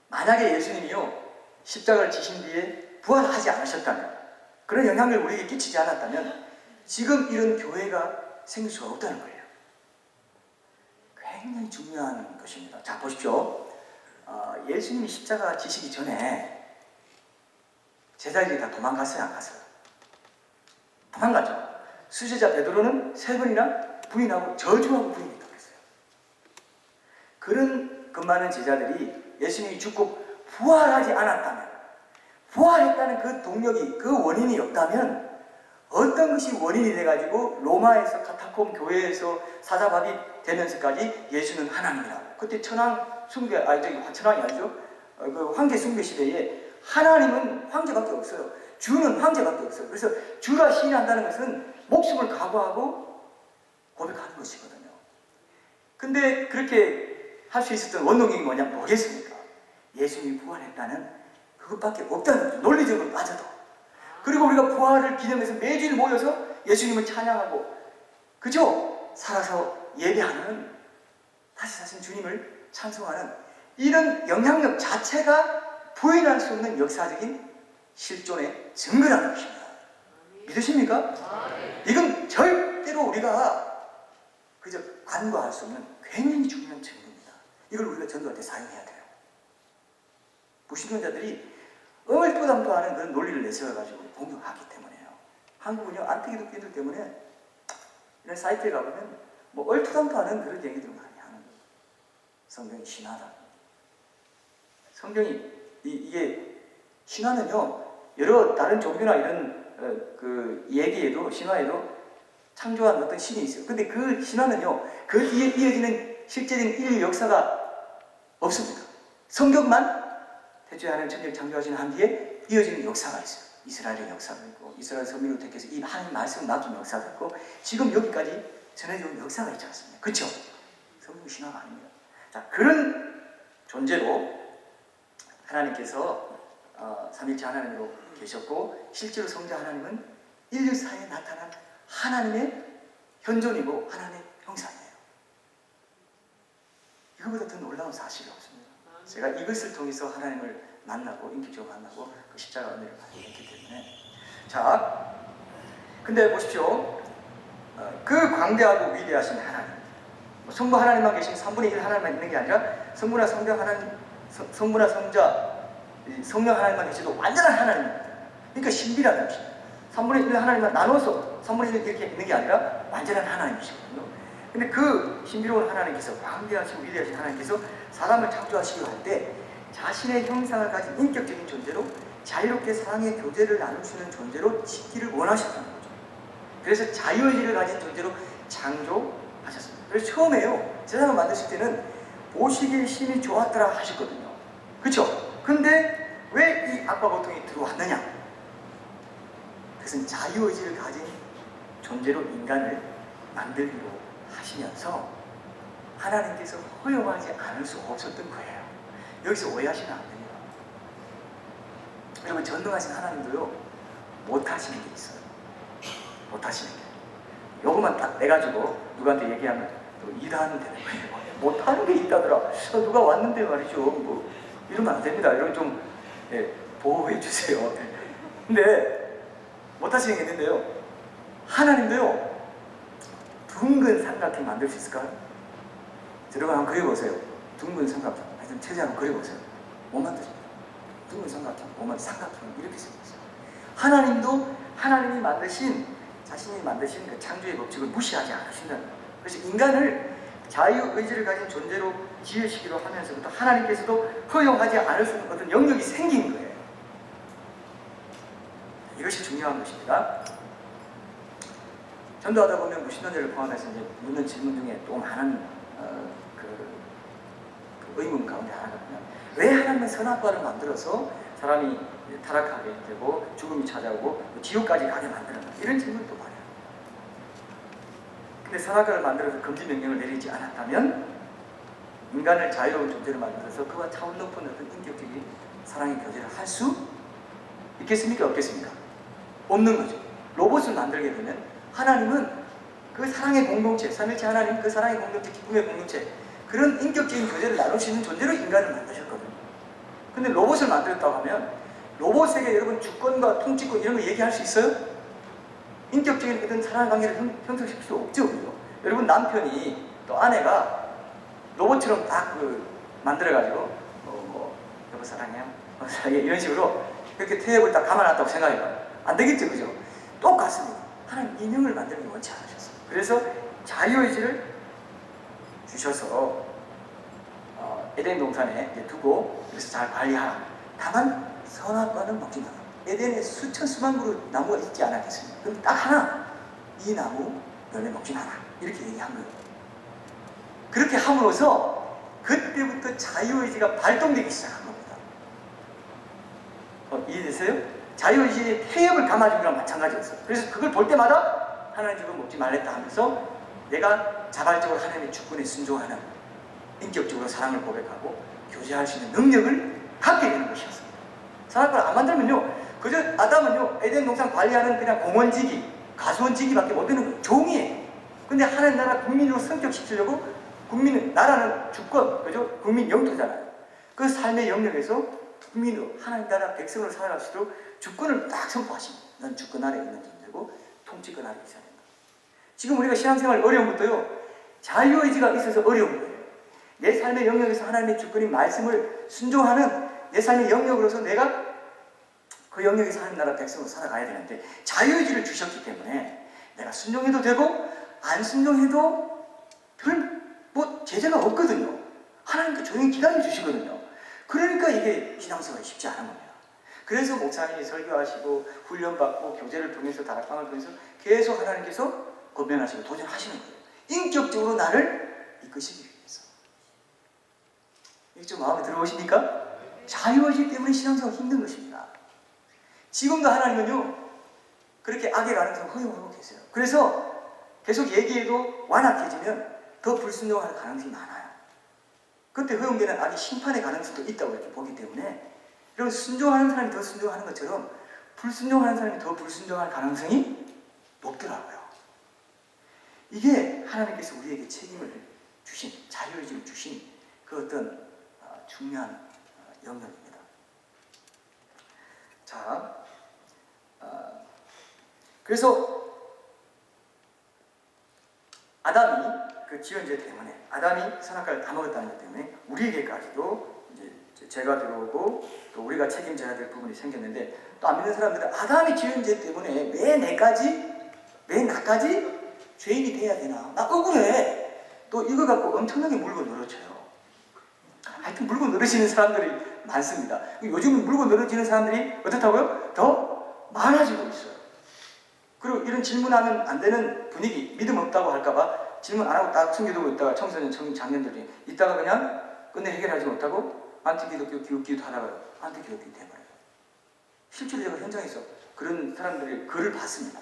만약에 예수님이요 십자가를 지신 뒤에 부활하지 않으셨다면, 그런 영향을 우리에게 끼치지 않았다면 지금 이런 교회가 생길 수가 없다는 거예요. 굉장히 중요한 것입니다. 자, 보십시오. 예수님이 십자가 지시기 전에 제자들이 다 도망갔어요, 안 갔어요? 도망갔죠. 수제자 베드로는 3번이나 부인하고 저주하고 부인했다고 했어요. 그런 그 많은 제자들이 예수님이 죽고 부활하지 않았다면, 부활했다는 그 동력이, 그 원인이 없다면, 어떤 것이 원인이 돼가지고 로마에서 카타콤 교회에서 사자밥이 되면서까지 예수는 하나님이라고, 그때 천황 숭배, 천황이 아니죠, 그 황제 숭배 시대에 하나님은 황제밖에 없어요. 주는 황제밖에 없어요. 그래서 주라 시인한다는 것은 목숨을 각오하고 고백하는 것이거든요. 근데 그렇게 할 수 있었던 원동력이 뭐겠습니까? 예수님이 부활했다는 그것밖에 없다는 거죠. 논리적으로 빠져도. 그리고 우리가 부활을 기념해서 매주일 모여서 예수님을 찬양하고, 그죠? 살아서 예배하는, 다시 사신 주님을 찬송하는 이런 영향력 자체가 부인할 수 없는 역사적인 실존의 증거라는 것입니다. 믿으십니까? 이건 절대로 우리가 그저 간과할 수 없는 굉장히 중요한 증거입니다. 이걸 우리가 전도할 때 사용해야 돼요. 무신론자들이 얼토당토하는 그런 논리를 내세워가지고 공격하기 때문에요. 한국은요, 안티기 독재들 때문에 이런 사이트에 가보면 뭐 얼토당토하는 그런 얘기들을 많이 하는 거예요. 성경이 신하다. 성경이 이게 신화는요, 여러 다른 종교나 이런 그 얘기에도, 신화에도 창조한 어떤 신이 있어요. 근데 그 신화는요, 그 뒤에 이어지는 실제적인 인류 역사가 없습니다. 성경만 태초에 하나님 천지를 창조하시는 한 뒤에 이어지는 역사가 있어요. 이스라엘의 역사도 있고, 이스라엘 선민으로 택해서 이 하나님 말씀을 맡긴 역사도 있고, 지금 여기까지 전해져 온 역사가 있지 않습니까? 그렇죠? 성경 신화가 아닙니다. 자, 그런 존재로 하나님께서 삼일체 하나님으로 계셨고, 실제로 성자 하나님은 인류 사이에 나타난 하나님의 현존이고 하나님의 형상이에요. 이거보다 더 놀라운 사실이 없습니다. 제가 이것을 통해서 하나님을 만나고 인격적으로 만나고 그 십자가 은혜를 받았기 때문에. 자, 근데 보십시오. 그 광대하고 위대하신 하나님, 성부 하나님만 계신 3분의 1 하나님만 있는 게 아니라 성부나 성령 하나님, 성부나 성자, 성령 하나님만 계셔도 완전한 하나님입니다. 그러니까 신비라는 것입니다. 3분의 1 하나님만 나눠서 3분의 1 이렇게 있는 게 아니라 완전한 하나님이시거든요. 근데 그 신비로운 하나님께서, 광대하시고 위대하신 하나님께서 사람을 창조하시기로 할 때 자신의 형상을 가진 인격적인 존재로 자유롭게 사랑의 교제를 나눌 수 있는 존재로 짓기를 원하셨다는 거죠. 그래서 자유의지를 가진 존재로 창조하셨습니다. 그래서 처음에요, 세상을 만드실 때는 보시기에 심히 좋았더라 하셨거든요. 그렇죠? 근데 왜 이 악과 고통이 들어왔느냐? 그것은 자유의지를 가진 존재로 인간을 만들기로 하시면서 하나님께서 허용하지 않을 수 없었던 거예요. 여기서 오해하시면 안 됩니다. 여러분, 전능하신 하나님도요, 못하시는 게 있어요. 못하시는 게. 요것만 딱 내가지고 누구한테 얘기하면 또 일하는 되는 거예요. 못하는 게 있다더라. 누가 왔는데 말이죠. 뭐 이러면 안 됩니다. 이런 좀 보호해 주세요. 근데 못하시는 게 있는데요, 하나님도요, 둥근 삼각형 만들 수 있을까요? 여러분 한번 그려보세요. 둥근 삼각형. 하여튼 최대한 한번 그려보세요. 못 만드십니다. 둥근 삼각형, 삼각형 이렇게 생겼어요. 하나님도 하나님이 만드신, 자신이 만드신 그 창조의 법칙을 무시하지 않으신다는 거예요. 그래서 인간을 자유의지를 가진 존재로 지으시기로 하면서부터 하나님께서도 허용하지 않을 수 없는 어떤 영역이 생긴 거예요. 이것이 중요한 것입니다. 전도하다 보면 무신론자를 포함해서 이제 묻는 질문 중에 또 많은 그 의문 가운데 하나거든요. 왜 하나님은 선악과를 만들어서 사람이 타락하게 되고 죽음이 찾아오고 지옥까지 가게 만드는가? 이런 질문도 많아요. 근데 선악과를 만들어서 금지 명령을 내리지 않았다면 인간을 자유로운 존재로 만들어서 그와 차원 높은 어떤 인격적인 사랑의 교제를 할 수 있겠습니까? 없겠습니까? 없는 거죠. 로봇을 만들게 되면 하나님은 그 사랑의 공동체, 삼일체 하나님 그 사랑의 공동체, 기쁨의 공동체, 그런 인격적인 교제를 나눌 수 있는 존재로 인간을 만드셨거든요. 근데 로봇을 만들었다고 하면 로봇에게 여러분 주권과 통치권 이런 거 얘기할 수 있어요? 인격적인 어떤 사랑 관계를 형성시킬 수 없죠. 그죠? 여러분 남편이 또 아내가 로봇처럼 딱 만들어가지고 여보 사랑해요? 사랑해? 이런 식으로 그렇게 태엽을 딱 감아놨다고 생각해봐요. 안 되겠죠. 그죠? 똑같습니다. 하나님 인형을 만들기 원치 않으셨어요. 그래서 자유의지를 주셔서 에덴 동산에 두고 그래서 잘 관리하라. 다만 선악과는 먹지 마라. 에덴에 수천 수만 그루 나무가 있지 않았겠습니까? 그럼 딱 하나, 이 나무 열매 먹지 마라. 이렇게 얘기한 거예요. 그렇게 함으로써 그때부터 자유의지가 발동되기 시작한 겁니다. 이해되세요? 자유의지의 태엽을 감아준 거랑 마찬가지였어요. 그래서 그걸 볼 때마다 하나님 저거 먹지 말랬다 하면서 내가 자발적으로 하나님의 주권에 순종하는, 인격적으로 사랑을 고백하고 교제할 수 있는 능력을 갖게 되는 것이었습니다. 선악과를 안 만들면요, 그저 아담은요 에덴 동산 관리하는 그냥 공원지기, 가수원지기밖에 못 되는 거예요. 종이에요. 근데 하나님 나라 국민으로 성격시키려고, 국민은, 나라는 주권, 그죠? 국민 영토잖아요. 그 삶의 영역에서 국민으로 하나님 나라 백성으로 살아갈 수 있도록 주권을 딱 선포하십니다. 넌 주권 아래 있는 존재고 통치권 아래 있어야 된다. 지금 우리가 신앙생활 어려운 것도요, 자유의지가 있어서 어려운 거예요. 내 삶의 영역에서 하나님의 주권인 말씀을 순종하는 내 삶의 영역으로서 내가 그 영역에서 하나님 나라 백성으로 살아가야 되는데, 자유의지를 주셨기 때문에 내가 순종해도 되고 안 순종해도 별 뭐 제재가 없거든요. 하나님께 조용히 기다려 주시거든요. 그러니까 이게 신앙생활이 쉽지 않은 겁니다. 그래서 목사님이 설교하시고 훈련받고 교제를 통해서 다락방을 통해서 계속 하나님께서 권면하시고 도전하시는 거예요. 인격적으로 나를 이끄시기 위해서. 이게 좀 마음에 들어오십니까? 자유의지 때문에 신앙생활 힘든 것입니다. 지금도 하나님은요, 그렇게 악의 가능성을 허용하고 계세요. 그래서 계속 얘기해도 완악해지면 더 불순종할 가능성이 많아요. 그때 허용되는 악의 심판의 가능성도 있다고 이렇게 보기 때문에, 여러분, 순종하는 사람이 더 순종하는 것처럼 불순종하는 사람이 더 불순종할 가능성이 높더라고요. 이게 하나님께서 우리에게 책임을 주신, 자유의지를 주신 그 어떤 중요한 영역입니다. 자, 그래서 아담이 그 지은 죄 때문에, 아담이 선악과를 다 먹었다는 것 때문에 우리에게까지도 이제 죄가 들어오고 또 우리가 책임져야 될 부분이 생겼는데, 또 안 믿는 사람들은 아담이 지은 죄 때문에 왜 나까지 죄인이 돼야 되나? 나 억울해. 또 이거 갖고 엄청나게 물고 늘어져요. 하여튼 물고 늘어지는 사람들이 많습니다. 요즘은 물고 늘어지는 사람들이 어떻다고요? 더 많아지고 있어요. 그리고 이런 질문하면 안 되는 분위기, 믿음 없다고 할까봐 질문 안 하고 딱 숨겨두고 있다가 청소년, 장년들이 있다가 그냥 끝내 해결하지 못하고 안티기독교, 기독교도 하다가 안티기독교 돼버려요. 실제로 제가 현장에서 그런 사람들의 글을 봤습니다.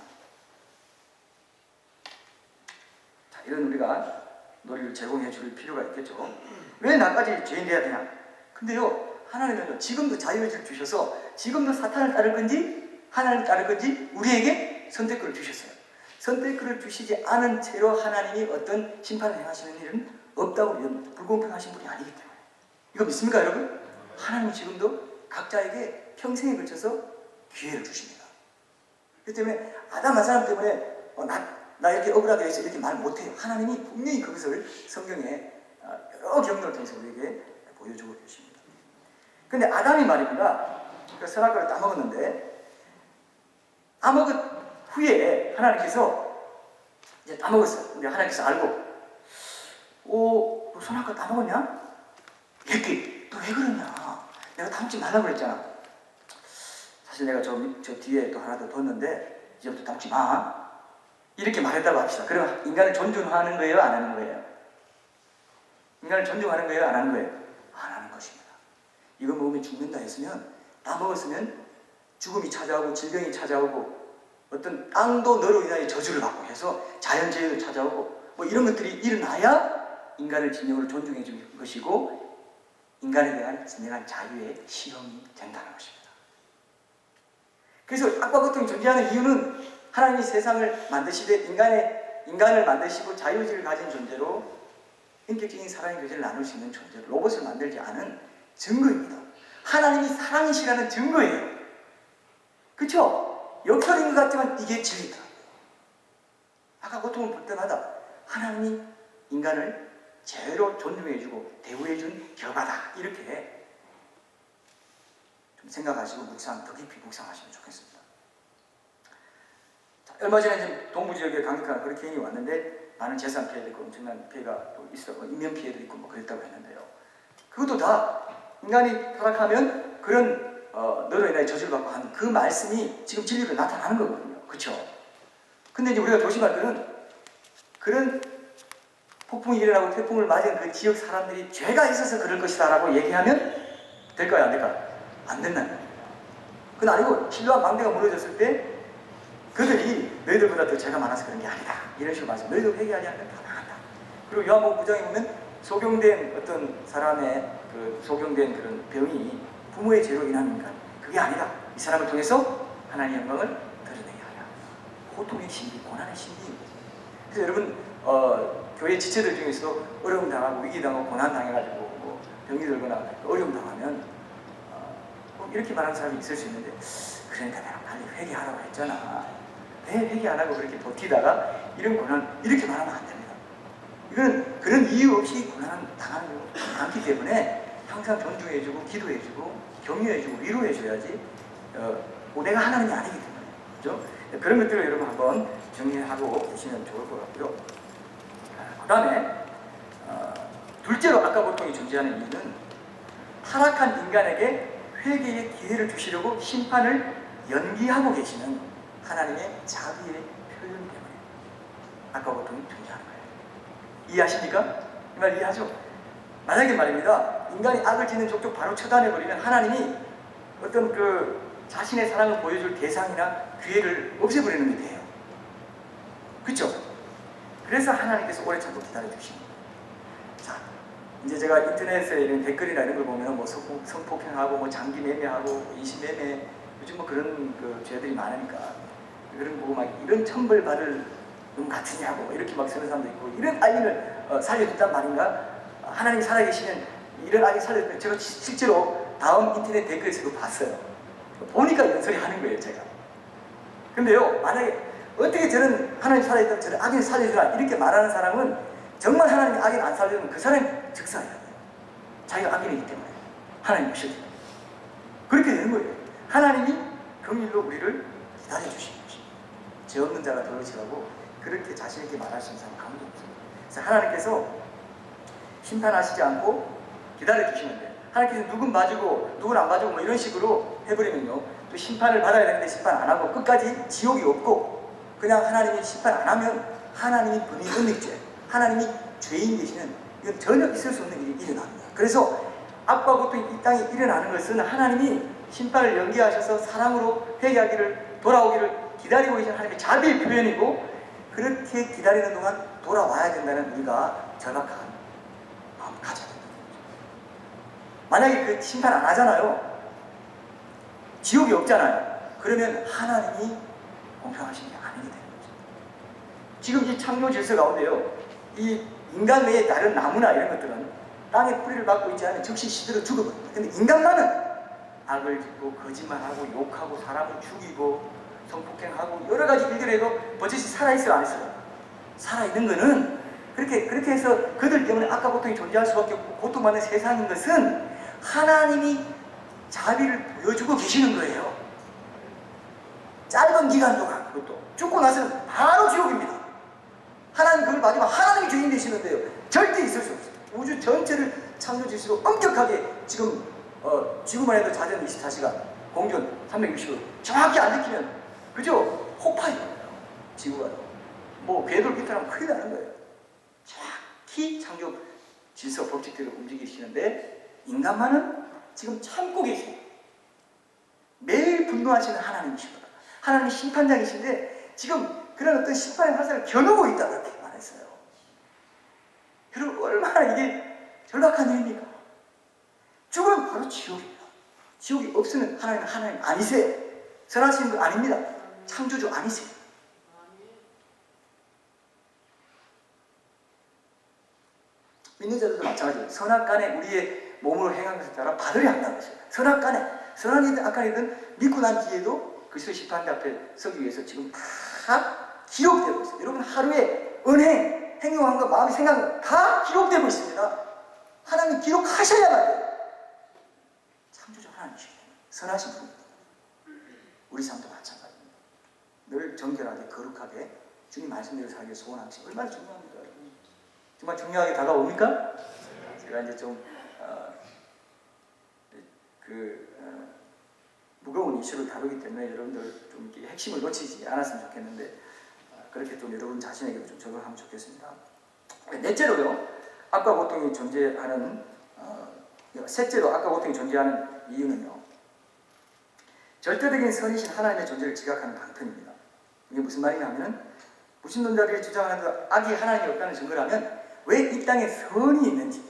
자, 이런 우리가 논리를 제공해 줄 필요가 있겠죠. 왜 나까지 죄인 돼야 되냐? 근데요, 하나님은요, 지금도 자유의지를 주셔서 지금도 사탄을 따를 건지 하나님을 따를 건지 우리에게 선택권을 주셨어요. 선택권을 주시지 않은 채로 하나님이 어떤 심판을 행하시는 일은 없다고, 불공평하신 분이 아니기 때문에. 이거 믿습니까, 여러분? 하나님은 지금도 각자에게 평생에 걸쳐서 기회를 주십니다. 그렇기 때문에 아담 한 사람 때문에 나 이렇게 억울하게 해서 이렇게 말 못해요. 하나님이 분명히 그것을 성경에 여러 경력을 통해서 우리에게 보여주고 계십니다. 근데 아담이 말입니다, 그 선악과를 따먹었는데, 따먹은 후에 하나님께서 이제 따먹었어요. 근데 하나님께서 알고, 너 선악과 따먹었냐? 이렇게, 너 왜 그러냐? 내가 따먹지 말라고 그랬잖아. 사실 내가 저 뒤에 또 하나 더 뒀는데 이제부터 따먹지 마. 이렇게 말했다고 합시다. 그러면 인간을 존중하는 거예요? 안 하는 거예요? 인간을 존중하는 거예요? 안 하는 거예요? 안 하는 것입니다. 이거 먹으면 죽는다 했으면, 따먹었으면 죽음이 찾아오고 질병이 찾아오고 어떤 땅도 너로 인하여 저주를 받고 해서 자연재해도 찾아오고 뭐 이런 것들이 일어나야 인간을 진정으로 존중해 주는 것이고 인간에 대한 진정한 자유의 실험이 된다는 것입니다. 그래서 악과 고통이 존재하는 이유는 하나님이 세상을 만드시되 인간을 만드시고 자유의지를 가진 존재로 인격적인 사랑의 교제를 나눌 수 있는 존재로 로봇을 만들지 않은 증거입니다. 하나님이 사랑이시라는 증거예요. 그렇죠? 역설인 것 같지만 이게 진리더라고요. 아까 고통을 볼 때마다 하나님이 인간을 제대로 존중해주고 대우해준 결과다, 이렇게 좀 생각하시고 더 깊이 묵상하시면 좋겠습니다. 자, 얼마 전에 지금 동부지역에 강력한 허리케인이 왔는데 많은 재산 피해도 있고 엄청난 피해가 또 있었고 인명 피해도 있고 뭐 그랬다고 했는데요. 그것도 다 인간이 타락하면 그런 너로 인하여 저주를 받고 하는 그 말씀이 지금 진리로 나타나는 거거든요. 그렇죠? 근데 이제 우리가 조심할 것은 그런 폭풍이 일어나고 태풍을 맞은 그 지역 사람들이 죄가 있어서 그럴 것이다 라고 얘기하면 될까요? 안 될까요? 안 된다는 거예요. 그건 아니고 신뢰와 망대가 무너졌을 때 그들이 너희들보다 더 죄가 많아서 그런 게 아니다, 이런 식으로 말씀. 너희들 회개하지 않으면 더 나간다. 그리고 요한복음 9장에 보면 소경된 어떤 사람의 그 소경된 그런 병이 부모의 죄로 인한 인간, 그게 아니다. 이 사람을 통해서 하나님의 영광을 드러내게 하라. 고통의 신비, 고난의 신비인 거죠. 그래서 여러분 교회 지체들 중에서도 어려움 당하고 위기 당하고 고난 당해가지고 뭐 병이 들거나 어려움 당하면 이렇게 말하는 사람이 있을 수 있는데, 그러니까 내가 빨리 회개하라고 했잖아. 왜 회개 안 하고 그렇게 버티다가 이런 고난, 이렇게 말하면 안 됩니다. 이건 그런 이유 없이 고난 당하는 경우가 많기 때문에 항상 존중해주고 기도해주고 격려해주고 위로해줘야지 내가 하나님이 아니기 때문에, 그죠? 그런 것들을 여러분 한번 정리하고 계시면 좋을 것 같고요. 그 다음에 둘째로 아까 고통이 존재하는 이유는 타락한 인간에게 회개의 기회를 주시려고 심판을 연기하고 계시는 하나님의 자비의 표현 때문에 아까 고통이 존재하는 거예요. 이해하십니까? 이 말 이해하죠? 만약에 말입니다, 인간이 악을 짓는 족족 바로 처단해버리면 하나님이 어떤 그 자신의 사랑을 보여줄 대상이나 기회를 없애버리는 게 돼요. 그렇죠? 그래서 하나님께서 오래 참고 기다려주십니다. 자, 이제 제가 인터넷에 이런 댓글이나 이런 걸 보면 뭐 성폭행하고 뭐 장기 매매하고 인신매매, 요즘 뭐 그런 그 죄들이 많으니까 그런 거 보고 막 이런 천벌받을 놈 같으냐고 이렇게 막 쓰는 사람도 있고, 이런 아이를 살려준단 말인가? 하나님이 살아계시면 이런 아이 살려주면, 제가 실제로 다음 인터넷 댓글에서도 봤어요. 보니까 이런 소리 하는 거예요, 제가. 근데요, 만약에 어떻게 저는 하나님 살아있다면 저는 악인을 살려주나 이렇게 말하는 사람은 정말 하나님이 악인 안 살려주면 그 사람이 즉사해야 돼요. 자기가 악인이기 때문에 하나님 무시해야 돼요. 그렇게 되는 거예요. 하나님이 긍휼로 우리를 기다려주시는 것입니다. 죄 없는 자가 더러지라고 그렇게 자신있게 말하시는 사람 아무도 없습니다. 그래서 하나님께서 심판하시지 않고 기다려주시는데, 하나님께서 누군 봐주고 누군 안 봐주고 뭐 이런 식으로 해버리면요, 또 심판을 받아야 되는데 심판 안 하고 끝까지 지옥이 없고, 그냥 하나님이 심판 안 하면 하나님이 범인 은닉죄, 하나님이 죄인 되시는, 이건 전혀 있을 수 없는 일이 일어납니다. 그래서 악과 고통이 이 땅에 일어나는 것은 하나님이 심판을 연기하셔서 사랑으로 회개하기를, 돌아오기를 기다리고 계신 하나님의 자비의 표현이고, 그렇게 기다리는 동안 돌아와야 된다는 우리가 절박한 마음을 가져야 된다는 거죠. 만약에 그 심판 안 하잖아요, 지옥이 없잖아요. 그러면 하나님이 공평하신 게 아니게 되는 거죠. 지금 이 창조 질서 가운데요, 이 인간 외에 다른 나무나 이런 것들은 땅에 뿌리를 받고 있지 않으면 즉시 시들어 죽어버립니다. 근데 인간만은 악을 짓고 거짓말하고 욕하고 사람을 죽이고 성폭행하고 여러 가지 일들을 해도 버젓이 살아있어요, 안 있어요? 살아있는 거는 그렇게 해서 그들 때문에 악과 고통이 존재할 수밖에 없고 고통받는 세상인 것은 하나님이 자비를 보여주고 계시는 거예요. 짧은 기간 동안, 그것도 죽고 나서는 바로 지옥입니다. 하나님 그걸 마지막 하나님이 죄인 되시는데요, 절대 있을 수 없어요. 우주 전체를 창조 질서로 엄격하게 지금 지구만 해도 자전 24시간 공전 360도 정확히 안 지키면, 그죠? 폭파해요. 지구가 뭐 궤도를 비롯하면 큰일 나는 거예요. 정확히 창조 질서 법칙대로 움직이시는데 인간만은 지금 참고 계시고 매일 분노하시는 하나님이시거든요. 하나님이 심판장이신데 지금 그런 어떤 심판의 화살을 겨누고 있다, 그렇게 말했어요. 여러분, 얼마나 이게 절박한 일입니까? 죽으면 바로 지옥입니다. 지옥이 없으면 하나님은 하나님 아니세요. 선하신 분 아닙니다. 창조주 아니세요. 믿는 자들도 마찬가지예요. 선악간에 우리의 몸으로 행한 것에 따라 받으려 한다는 것입니다. 선악간에, 선악이든 악간이든 믿고 난 뒤에도 그리스도 심판대 앞에 서기 위해서 지금 다 기록되고 있어요. 여러분, 하루에 은행, 행동한 것, 마음의 생각은 다 기록되고 있습니다. 하나님 기록하셔야만 돼요. 창조주 하나님이시기 때문에 선하신 분입니다. 우리 삶도 마찬가지입니다. 늘 정결하게 거룩하게 주님 말씀대로 살기를 소원하는 것이 얼마나 중요합니까? 정말 중요하게 다가옵니까? 제가 이제 좀 무거운 이슈를 다루기 때문에 여러분들 좀 이렇게 핵심을 놓치지 않았으면 좋겠는데, 그렇게 좀 여러분 자신에게도 좀 적용하면 좋겠습니다. 넷째로요, 악과 고통이 존재하는 셋째로 악과 고통이 존재하는 이유는요, 절대적인 선이신 하나님의 존재를 지각하는 방편입니다. 이게 무슨 말이냐면, 무신론자들이 주장하는 악이 하나님이 없다는 증거라면 왜 이 땅에 선이 있는지,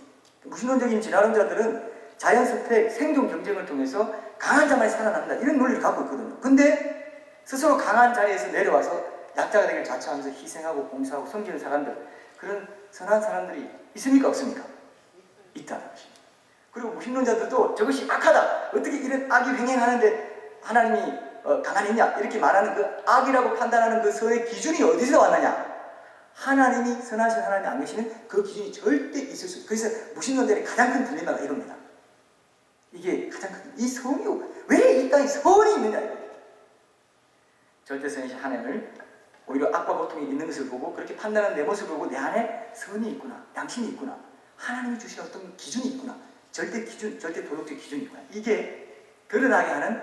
무신론적인 진화론자들은 자연 습의 생존 경쟁을 통해서 강한 자만이 살아난다, 이런 논리를 갖고 있거든요. 근데 스스로 강한 자리에서 내려와서 약자가 되기를 자처하면서 희생하고 봉사하고 섬기는 사람들, 그런 선한 사람들이 있습니까, 없습니까? 있다는 것입니다. 그리고 무신론자들도 저것이 악하다. 어떻게 이런 악이 횡행하는데 하나님이 가만히 있냐? 이렇게 말하는 그 악이라고 판단하는 그 선의 기준이 어디서 왔느냐? 하나님이 선하신 하나님이 안 계시는 그 기준이 절대 있을 수 없어요. 그래서 무신론자들의 가장 큰 딜레마가 이겁니다. 이게 가장 큰, 이 성이 왜 이 땅에 선이 있느냐 이거예요. 절대선이신 하나님을 오히려 악과 고통이 있는 것을 보고 그렇게 판단하는 내 모습을 보고 내 안에 선이 있구나, 양심이 있구나, 하나님이 주신 어떤 기준이 있구나, 절대 기준, 절대 도덕적 기준이 있구나. 이게 드러나게 하는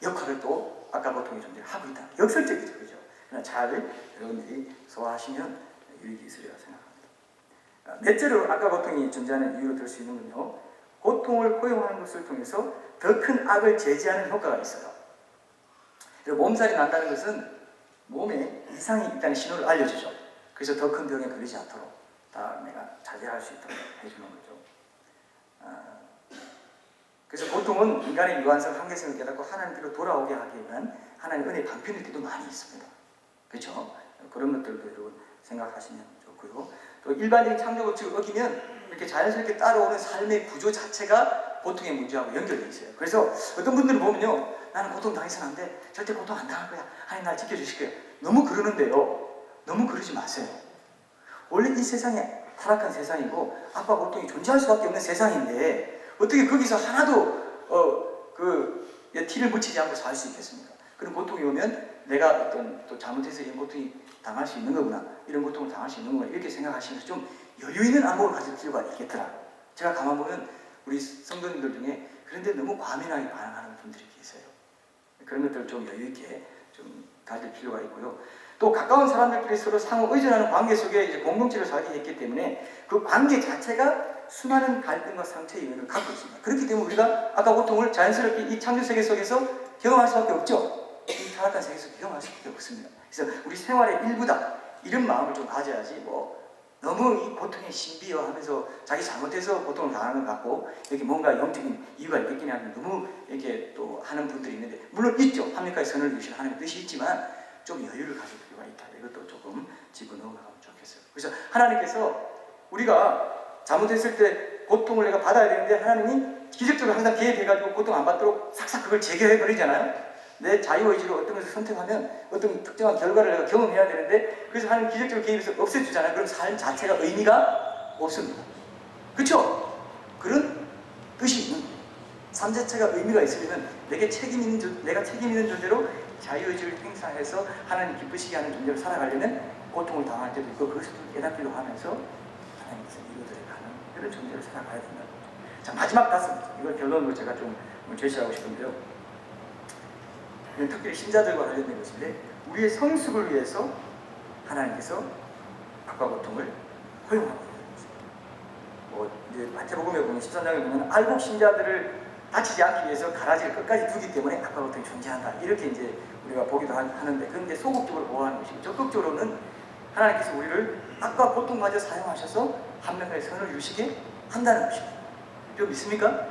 역할을 또 악과 고통의 존재를 하고 있다. 역설적이죠, 그죠? 그러나 잘 여러분들이 소화하시면 유익이 있으리라 생각합니다. 넷째로 악과 고통이 존재하는 이유로 들 수 있는 건요, 고통을 허용하는 것을 통해서 더 큰 악을 제지하는 효과가 있어요. 몸살이 난다는 것은 몸에 이상이 있다는 신호를 알려주죠. 그래서 더 큰 병에 걸리지 않도록 다 내가 자제할 수 있도록 해주는 거죠. 그래서 고통은 인간의 유한성, 한계성을 깨닫고 하나님께로 돌아오게 하기 위한 하나님의 은혜의 방편일 때도 많이 있습니다. 그렇죠? 그런 것들도 여러분 생각하시면 좋고요. 또 일반적인 창조 법칙을 어기면 이렇게 자연스럽게 따라오는 삶의 구조 자체가 고통의 문제하고 연결되어 있어요. 그래서 어떤 분들을 보면요, 나는 고통 당해서는 안 돼, 절대 고통 안 당할 거야, 하나님 날 지켜주실 거예요. 너무 그러는데요, 너무 그러지 마세요. 원래 이 세상에 타락한 세상이고 악과 고통이 존재할 수밖에 없는 세상인데 어떻게 거기서 하나도 티를 붙이지 않고 살 수 있겠습니까? 그런 고통이 오면 내가 어떤 또 잘못해서 이런 고통이 당할 수 있는 거구나, 이런 고통을 당할 수 있는 거구나, 이렇게 생각하시면서 좀 여유 있는 안목을 가질 필요가 있겠더라. 제가 가만 보면 우리 성도님들 중에 그런데 너무 과민하게 반응하는 분들이 계세요. 그런 것들을 좀 여유 있게 좀 가질 필요가 있고요. 또 가까운 사람들끼리 서로 상호 의존하는 관계 속에 이제 공동체를 살게 했기 때문에 그 관계 자체가 수많은 갈등과 상처의 의미를 갖고 있습니다. 그렇기 때문에 우리가 아까 고통을 자연스럽게 이 창조 세계 속에서 경험할 수밖에 없죠. 이 타락한 세계에서 경험할 수밖에 없습니다. 그래서 우리 생활의 일부다, 이런 마음을 좀 가져야지 너무 이 고통에 신비어하면서 자기 잘못해서 고통을 당하는 것 같고 이렇게 뭔가 영적인 이유가 있겠긴 하면 너무 이렇게 또 하는 분들이 있는데, 물론 있죠. 합리화의 선을 이루신 하나님의 뜻이 있지만 좀 여유를 가질 필요가 있다. 이것도 조금 짚고 넘어가면 좋겠어요. 그래서 하나님께서 우리가 잘못했을 때 고통을 내가 받아야 되는데 하나님이 기적적으로 항상 개입해가지고 고통 안 받도록 싹싹 그걸 제거해버리잖아요. 내 자유의지로 어떤 것을 선택하면 어떤 특정한 결과를 내가 경험해야 되는데, 그래서 하나님 기적적으로 개입해서 없애주잖아요. 그럼 삶 자체가 의미가 없습니다. 그렇죠? 그런 뜻이 있는 거예요. 삶 자체가 의미가 있으려면 내가 책임 있는 존재로 자유의지를 행사해서 하나님 기쁘시게 하는 존재로 살아가려면 고통을 당할 때도 있고 그것을 깨닫기로 하면서 하나님께서 이루어져가는 그런 존재로 살아가야 된다는 거죠. 자, 마지막 다섯, 이걸 결론으로 제가 좀 제시하고 싶은데요, 특별히 신자들과 관련된 것인데, 우리의 성숙을 위해서 하나님께서 악과 고통을 허용하고 있는 것입니다. 이제 마태복음에 보면 13장에 보면 알곡 신자들을 다치지 않기 위해서 가라지를 끝까지 두기 때문에 악과 고통이 존재한다, 이렇게 이제 우리가 보기도 하는데, 그런데 소극적으로 보호하는 것이고 적극적으로는 하나님께서 우리를 악과 고통마저 사용하셔서 한명의 선을 이루시게 한다는 것입니다. 이거 믿습니까?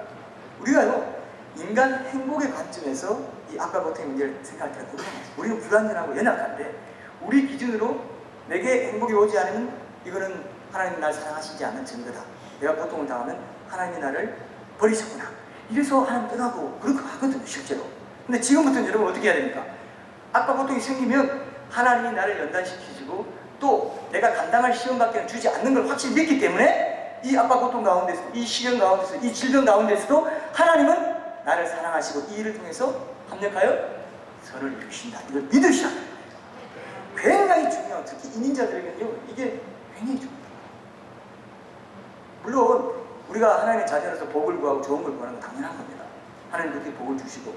우리가요, 인간 행복의 관점에서 이 악과 고통의 문제를 생각할 때가 너무 많아요. 우리는 불완전하고 연약한데 우리 기준으로 내게 행복이 오지 않으면 이거는 하나님이 나를 사랑하시지 않는 증거다, 내가 고통을 당하면 하나님이 나를 버리셨구나, 이래서 하나님 떠나고 그렇게 하거든요, 실제로. 근데 지금부터는 여러분 어떻게 해야 됩니까? 악과 고통이 생기면 하나님이 나를 연단시키시고 또 내가 감당할 시험밖에 주지 않는 걸 확실히 믿기 때문에 이 악과 고통 가운데서, 이 시련 가운데서, 이 질병 가운데서도 하나님은 나를 사랑하시고 이 일을 통해서 합력하여 선을 이루신다, 이걸 믿으셔야 합니다. 굉장히 중요하고 특히 이민자들에게는요, 이게 굉장히 중요합니다. 물론 우리가 하나님의 자녀로서 복을 구하고 좋은 걸 구하는 건 당연한 겁니다. 하나님 그렇게 복을 주시고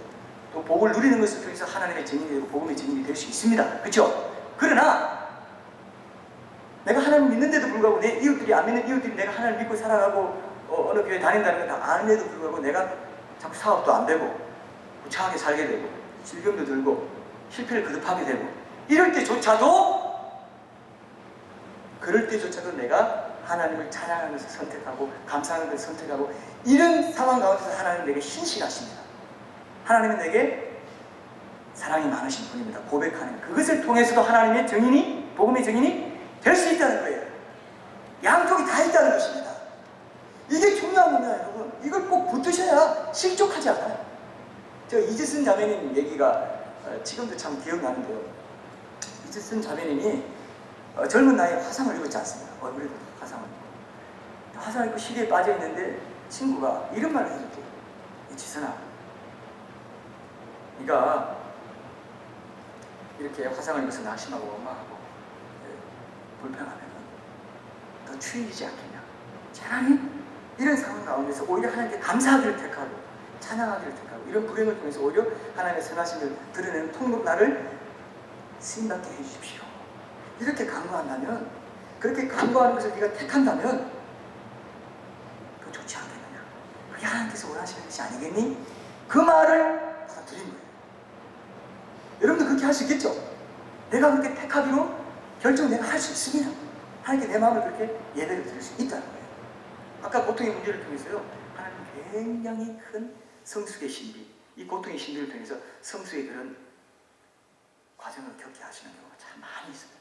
또 복을 누리는 것을 통해서 하나님의 증인이 되고 복음의 증인이 될 수 있습니다. 그렇죠? 그러나 내가 하나님 믿는데도 불구하고 내 이웃들이, 안 믿는 이웃들이 내가 하나님 믿고 살아가고 어느 교회 다닌다는 걸 다 아는데도 불구하고 내가 자꾸 사업도 안 되고 구차하게 살게 되고 질병도 들고 실패를 거듭하게 되고 이럴 때조차도, 그럴 때조차도 내가 하나님을 찬양하는 것을 선택하고 감사하는 것을 선택하고, 이런 상황 가운데서 하나님은 내게 신실하십니다. 하나님은 내게 사랑이 많으신 분입니다. 고백하는 그것을 통해서도 하나님의 증인이, 복음의 증인이 될 수 있다는 거예요. 양쪽이 다 있다는 것입니다. 이게 중요한 겁니다, 여러분. 이걸 꼭 붙드셔야 실족하지 않아요. 저 이지슨 자매님 얘기가 지금도 참 기억나는데요. 이지슨 자매님이 젊은 나이에 화상을 입었지 않습니까? 얼굴에도 화상을 입고. 화상을 입고 시리에 빠져 있는데 친구가 이런 말을 해줬대요. 지선아, 네가 이렇게 화상을 입어서 낙심하고 원망하고 불평하면 더 추해지지 않겠냐? 차라리 이런 상황 가운데서 오히려 하나님께 감사하기를 택하고 찬양하기를 택하고 이런 불행을 통해서 오히려 하나님의 선하심을 드러내는 통로 나를 쓰임받게 해주십시오. 이렇게 간구한다면, 그렇게 간구하는 것을 네가 택한다면 더 좋지 않겠느냐? 그게 하나님께서 원하시는 것이 아니겠니? 그 말을 받아들인 거예요. 여러분도 그렇게 할 수 있겠죠? 내가 그렇게 택하기로 결정 내가 할 수 있습니다. 하나님께 내 마음을 그렇게 예배를 드릴 수 있다는 거예요. 아까 고통의 문제를 통해서요, 하나님 굉장히 큰 성숙의 신비, 이 고통의 신비를 통해서 성숙의 그런 과정을 겪게 하시는 경우가 참 많이 있습니다.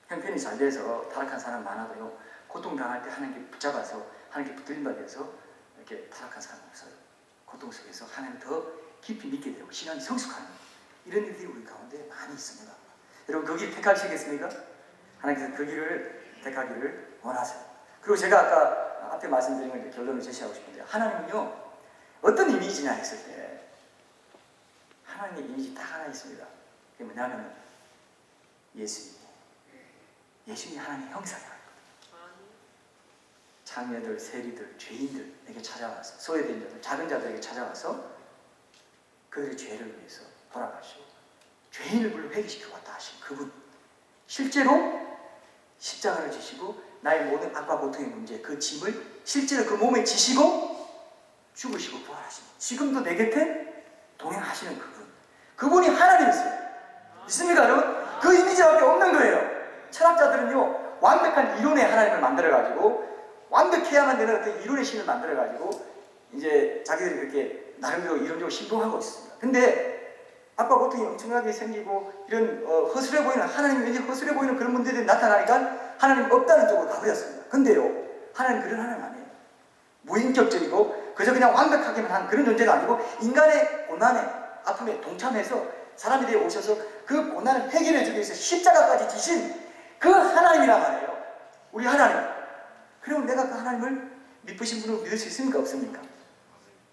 형편이 잘 돼서 타락한 사람 많아도요, 고통당할 때 하나님께 붙잡아서 하나님께 붙들림 받아서 이렇게 타락한 사람 없어요. 고통 속에서 하나님을 더 깊이 믿게 되고 신앙이 성숙하는 이런 일들이 우리 가운데 많이 있습니다. 여러분 그 길 택하시겠습니까? 하나님께서 그 길을 택하기를 원하세요. 그리고 제가 아까 앞에 말씀드린 걸 결론을 제시하고 싶은데, 하나님은요 어떤 이미지냐 했을 때 하나님의 이미지 딱 하나 있습니다. 그게 뭐냐면 예수님. 예수님이 하나님의 형상이에요. 장녀들, 세리들, 죄인들에게 찾아와서, 소외된 자들, 작은 자들에게 찾아와서 그들의 죄를 위해서 돌아가시고 죄인을 불러 회개시키고 왔다 하신 그분, 실제로 십자가를 지시고 나의 모든 악과 고통의 문제, 그 짐을 실제로 그 몸에 지시고 죽으시고 부활하신, 지금도 내 곁에 동행하시는 그분이 하나님이세요. 있습니까 여러분? 그 이미지밖에 없는 거예요. 철학자들은요 완벽한 이론의 하나님을 만들어가지고 완벽해야만 되는 어떤 이론의 신을 만들어가지고 이제 자기들이 그렇게 나름대로 이론적으로 신봉하고 있습니다. 근데 악과 고통이 엄청나게 생기고 이런 허술해 보이는, 하나님이 왠지 허술해 보이는 그런 문제들이 나타나니까 하나님 없다는 쪽으로 가버렸습니다. 근데요 하나님 그런 하나님 아니에요. 무인격적이고 그저 그냥 완벽하게만 한 그런 존재가 아니고 인간의 고난에 아픔에 동참해서 사람이 되어 오셔서 그 고난을 해결해 주기 위해서 십자가까지 지신 그 하나님이란 말이에요. 우리 하나님. 그러면 내가 그 하나님을 믿으신 분을 믿을 수 있습니까? 없습니까?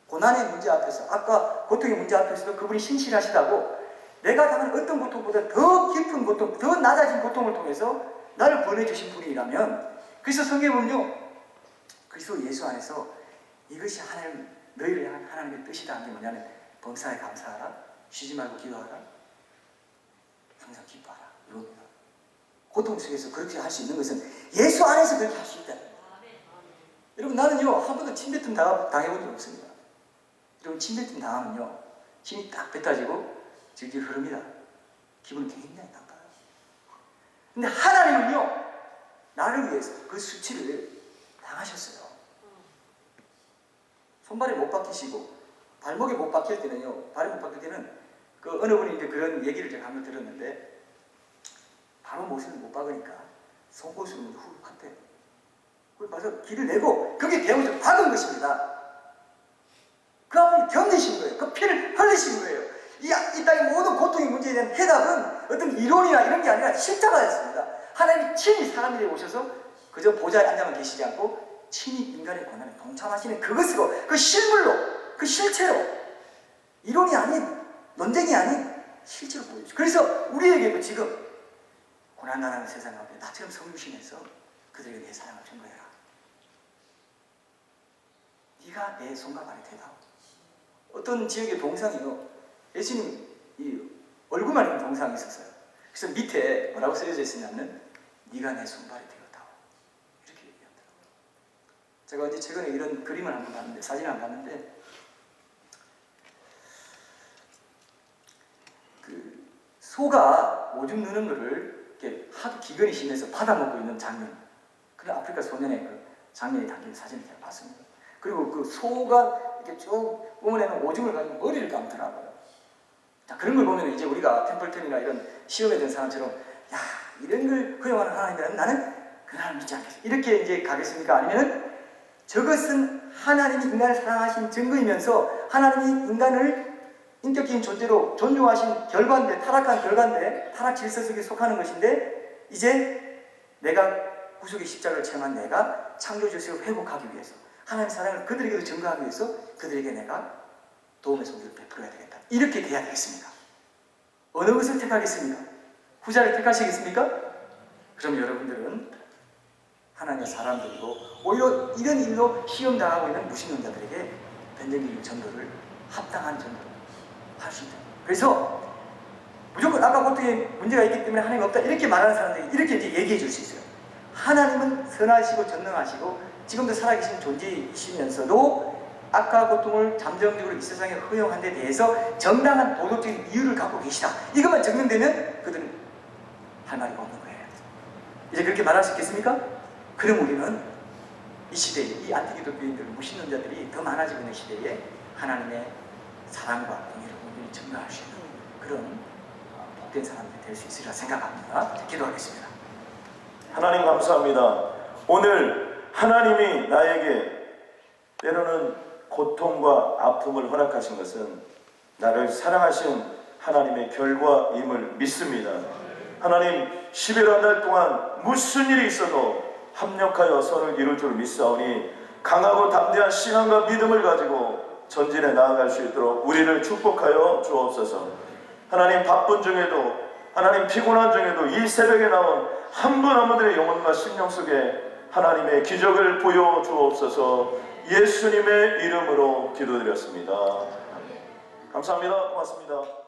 고난의 문제 앞에서, 아까 고통의 문제 앞에서도 그분이 신실하시다고, 내가 당한 어떤 고통보다 더 깊은 고통, 더 낮아진 고통을 통해서 나를 보내주신 분이라면, 그래서 성경에 보면요 그리스도 예수 안에서 이것이 하나님, 너희를 향한 하나님의 뜻이다 하는 게 뭐냐면 범사에 감사하라, 쉬지 말고 기도하라, 항상 기뻐하라, 이겁니다. 고통 속에서 그렇게 할 수 있는 것은 예수 안에서 그렇게 할 수 있다. 여러분 나는요 한 번도 침뱉음 당해본 적 없습니다. 여러분 침뱉음 당하면요 힘이 딱 뱉어지고 질질 흐릅니다. 기분이 굉장히 나빠요. 근데 하나님은요 나를 위해서 그 수치를 당하셨어요. 손발에 못 박히시고 발목에 못 박힐 때는요, 발에 못 박힐 때는 그 어느 분이 이제 그런 얘기를 제가 한번 들었는데, 바로 못을 못 박으니까 속옷으로 훅 한대. 그걸 봐서 길을 내고 그게 대못을 박은 것입니다. 그 아픔을 견디신 거예요. 그 피를 흘리신 거예요. 이 땅의 모든 고통의 문제에 대한 해답은 어떤 이론이나 이런 게 아니라 십자가였습니다. 하나님이 친히 사람이 되어 오셔서 그저 보좌에 앉아만 계시지 않고 친히 인간의 고난에 동참하시는 그것으로, 그 실물로, 그 실체로, 이론이 아닌, 논쟁이 아닌 실제로 보여주죠. 그래서 우리에게도 지금 고난당하는 세상 가운데 나처럼 성육신해서 그들에게 내 사랑을 증거해라. 네가 내 손과 발이 되다. 어떤 지역의 동상이요, 예수님 이 얼굴만 있는 동상이 있었어요. 그래서 밑에 뭐라고 쓰여져 있었냐면 네가 내 손발이 되었다. 이렇게 얘기하더라고요. 제가 어제 최근에 이런 그림을 한번 봤는데, 사진을 한번 봤는데, 그 소가 오줌 누는 거를 이렇게 하도 기근이 심해서 받아먹고 있는 장면, 그런 아프리카 소년의 그 장면이 담긴 사진을 제가 봤습니다. 그리고 그 소가 이렇게 쭉 뿜어내는 오줌을 가지고 머리를 감더라고요. 자, 그런 걸 보면 이제 우리가 템플턴이나 이런 시험에 든 사람처럼 야 이런 걸 허용하는 하나님이라면 나는 그 하나님 믿지 않겠어. 이렇게 이제 가겠습니까? 아니면은 저것은 하나님이 인간을 사랑하신 증거이면서 하나님이 인간을 인격적인 존재로 존중하신 결과인데, 타락한 결과인데, 타락 질서 속에 속하는 것인데, 이제 내가 구속의 십자가를 체험한 내가 창조 질서를 회복하기 위해서, 하나님의 사랑을 그들에게도 증거하기 위해서 그들에게 내가 도움의 손길을 베풀어야 되겠다. 이렇게 돼야 되겠습니까? 어느 것을 택하겠습니까? 후자를 택하시겠습니까? 그럼 여러분들은 하나님의 사람들이고 오히려 이런 일로 시험당하고 있는 무신론자들에게 변정적인 전도를, 합당한 전도를 할 수 있다. 그래서 무조건 아까 고통에 문제가 있기 때문에 하나님 없다 이렇게 말하는 사람들이 이렇게 이제 얘기해 줄 수 있어요. 하나님은 선하시고 전능하시고 지금도 살아계신 존재이시면서도 악과 고통을 잠정적으로 이 세상에 허용한 데 대해서 정당한 도덕적인 이유를 갖고 계시다. 이것만 증명되면 그들은 할 말이 없는 거예요. 이제 그렇게 말할 수 있겠습니까? 그럼 우리는 이 시대에 이 안티기독교인들, 무신론자들이 더 많아지고 있는 시대에 하나님의 사랑과 공의를 온전히 증명할 수 있는 그런 복된 사람들이 될 수 있으리라 생각합니다. 기도하겠습니다. 하나님 감사합니다. 오늘 하나님이 나에게 때로는 고통과 아픔을 허락하신 것은 나를 사랑하신 하나님의 결과임을 믿습니다. 하나님 10일 한 달 동안 무슨 일이 있어도 합력하여 선을 이룰 줄 믿사오니 강하고 담대한 신앙과 믿음을 가지고 전진해 나아갈 수 있도록 우리를 축복하여 주옵소서. 하나님 바쁜 중에도, 하나님 피곤한 중에도 이 새벽에 나온 한 분 한 분들의 영혼과 심령 속에 하나님의 기적을 보여주옵소서. 예수님의 이름으로 기도드렸습니다. 감사합니다. 고맙습니다.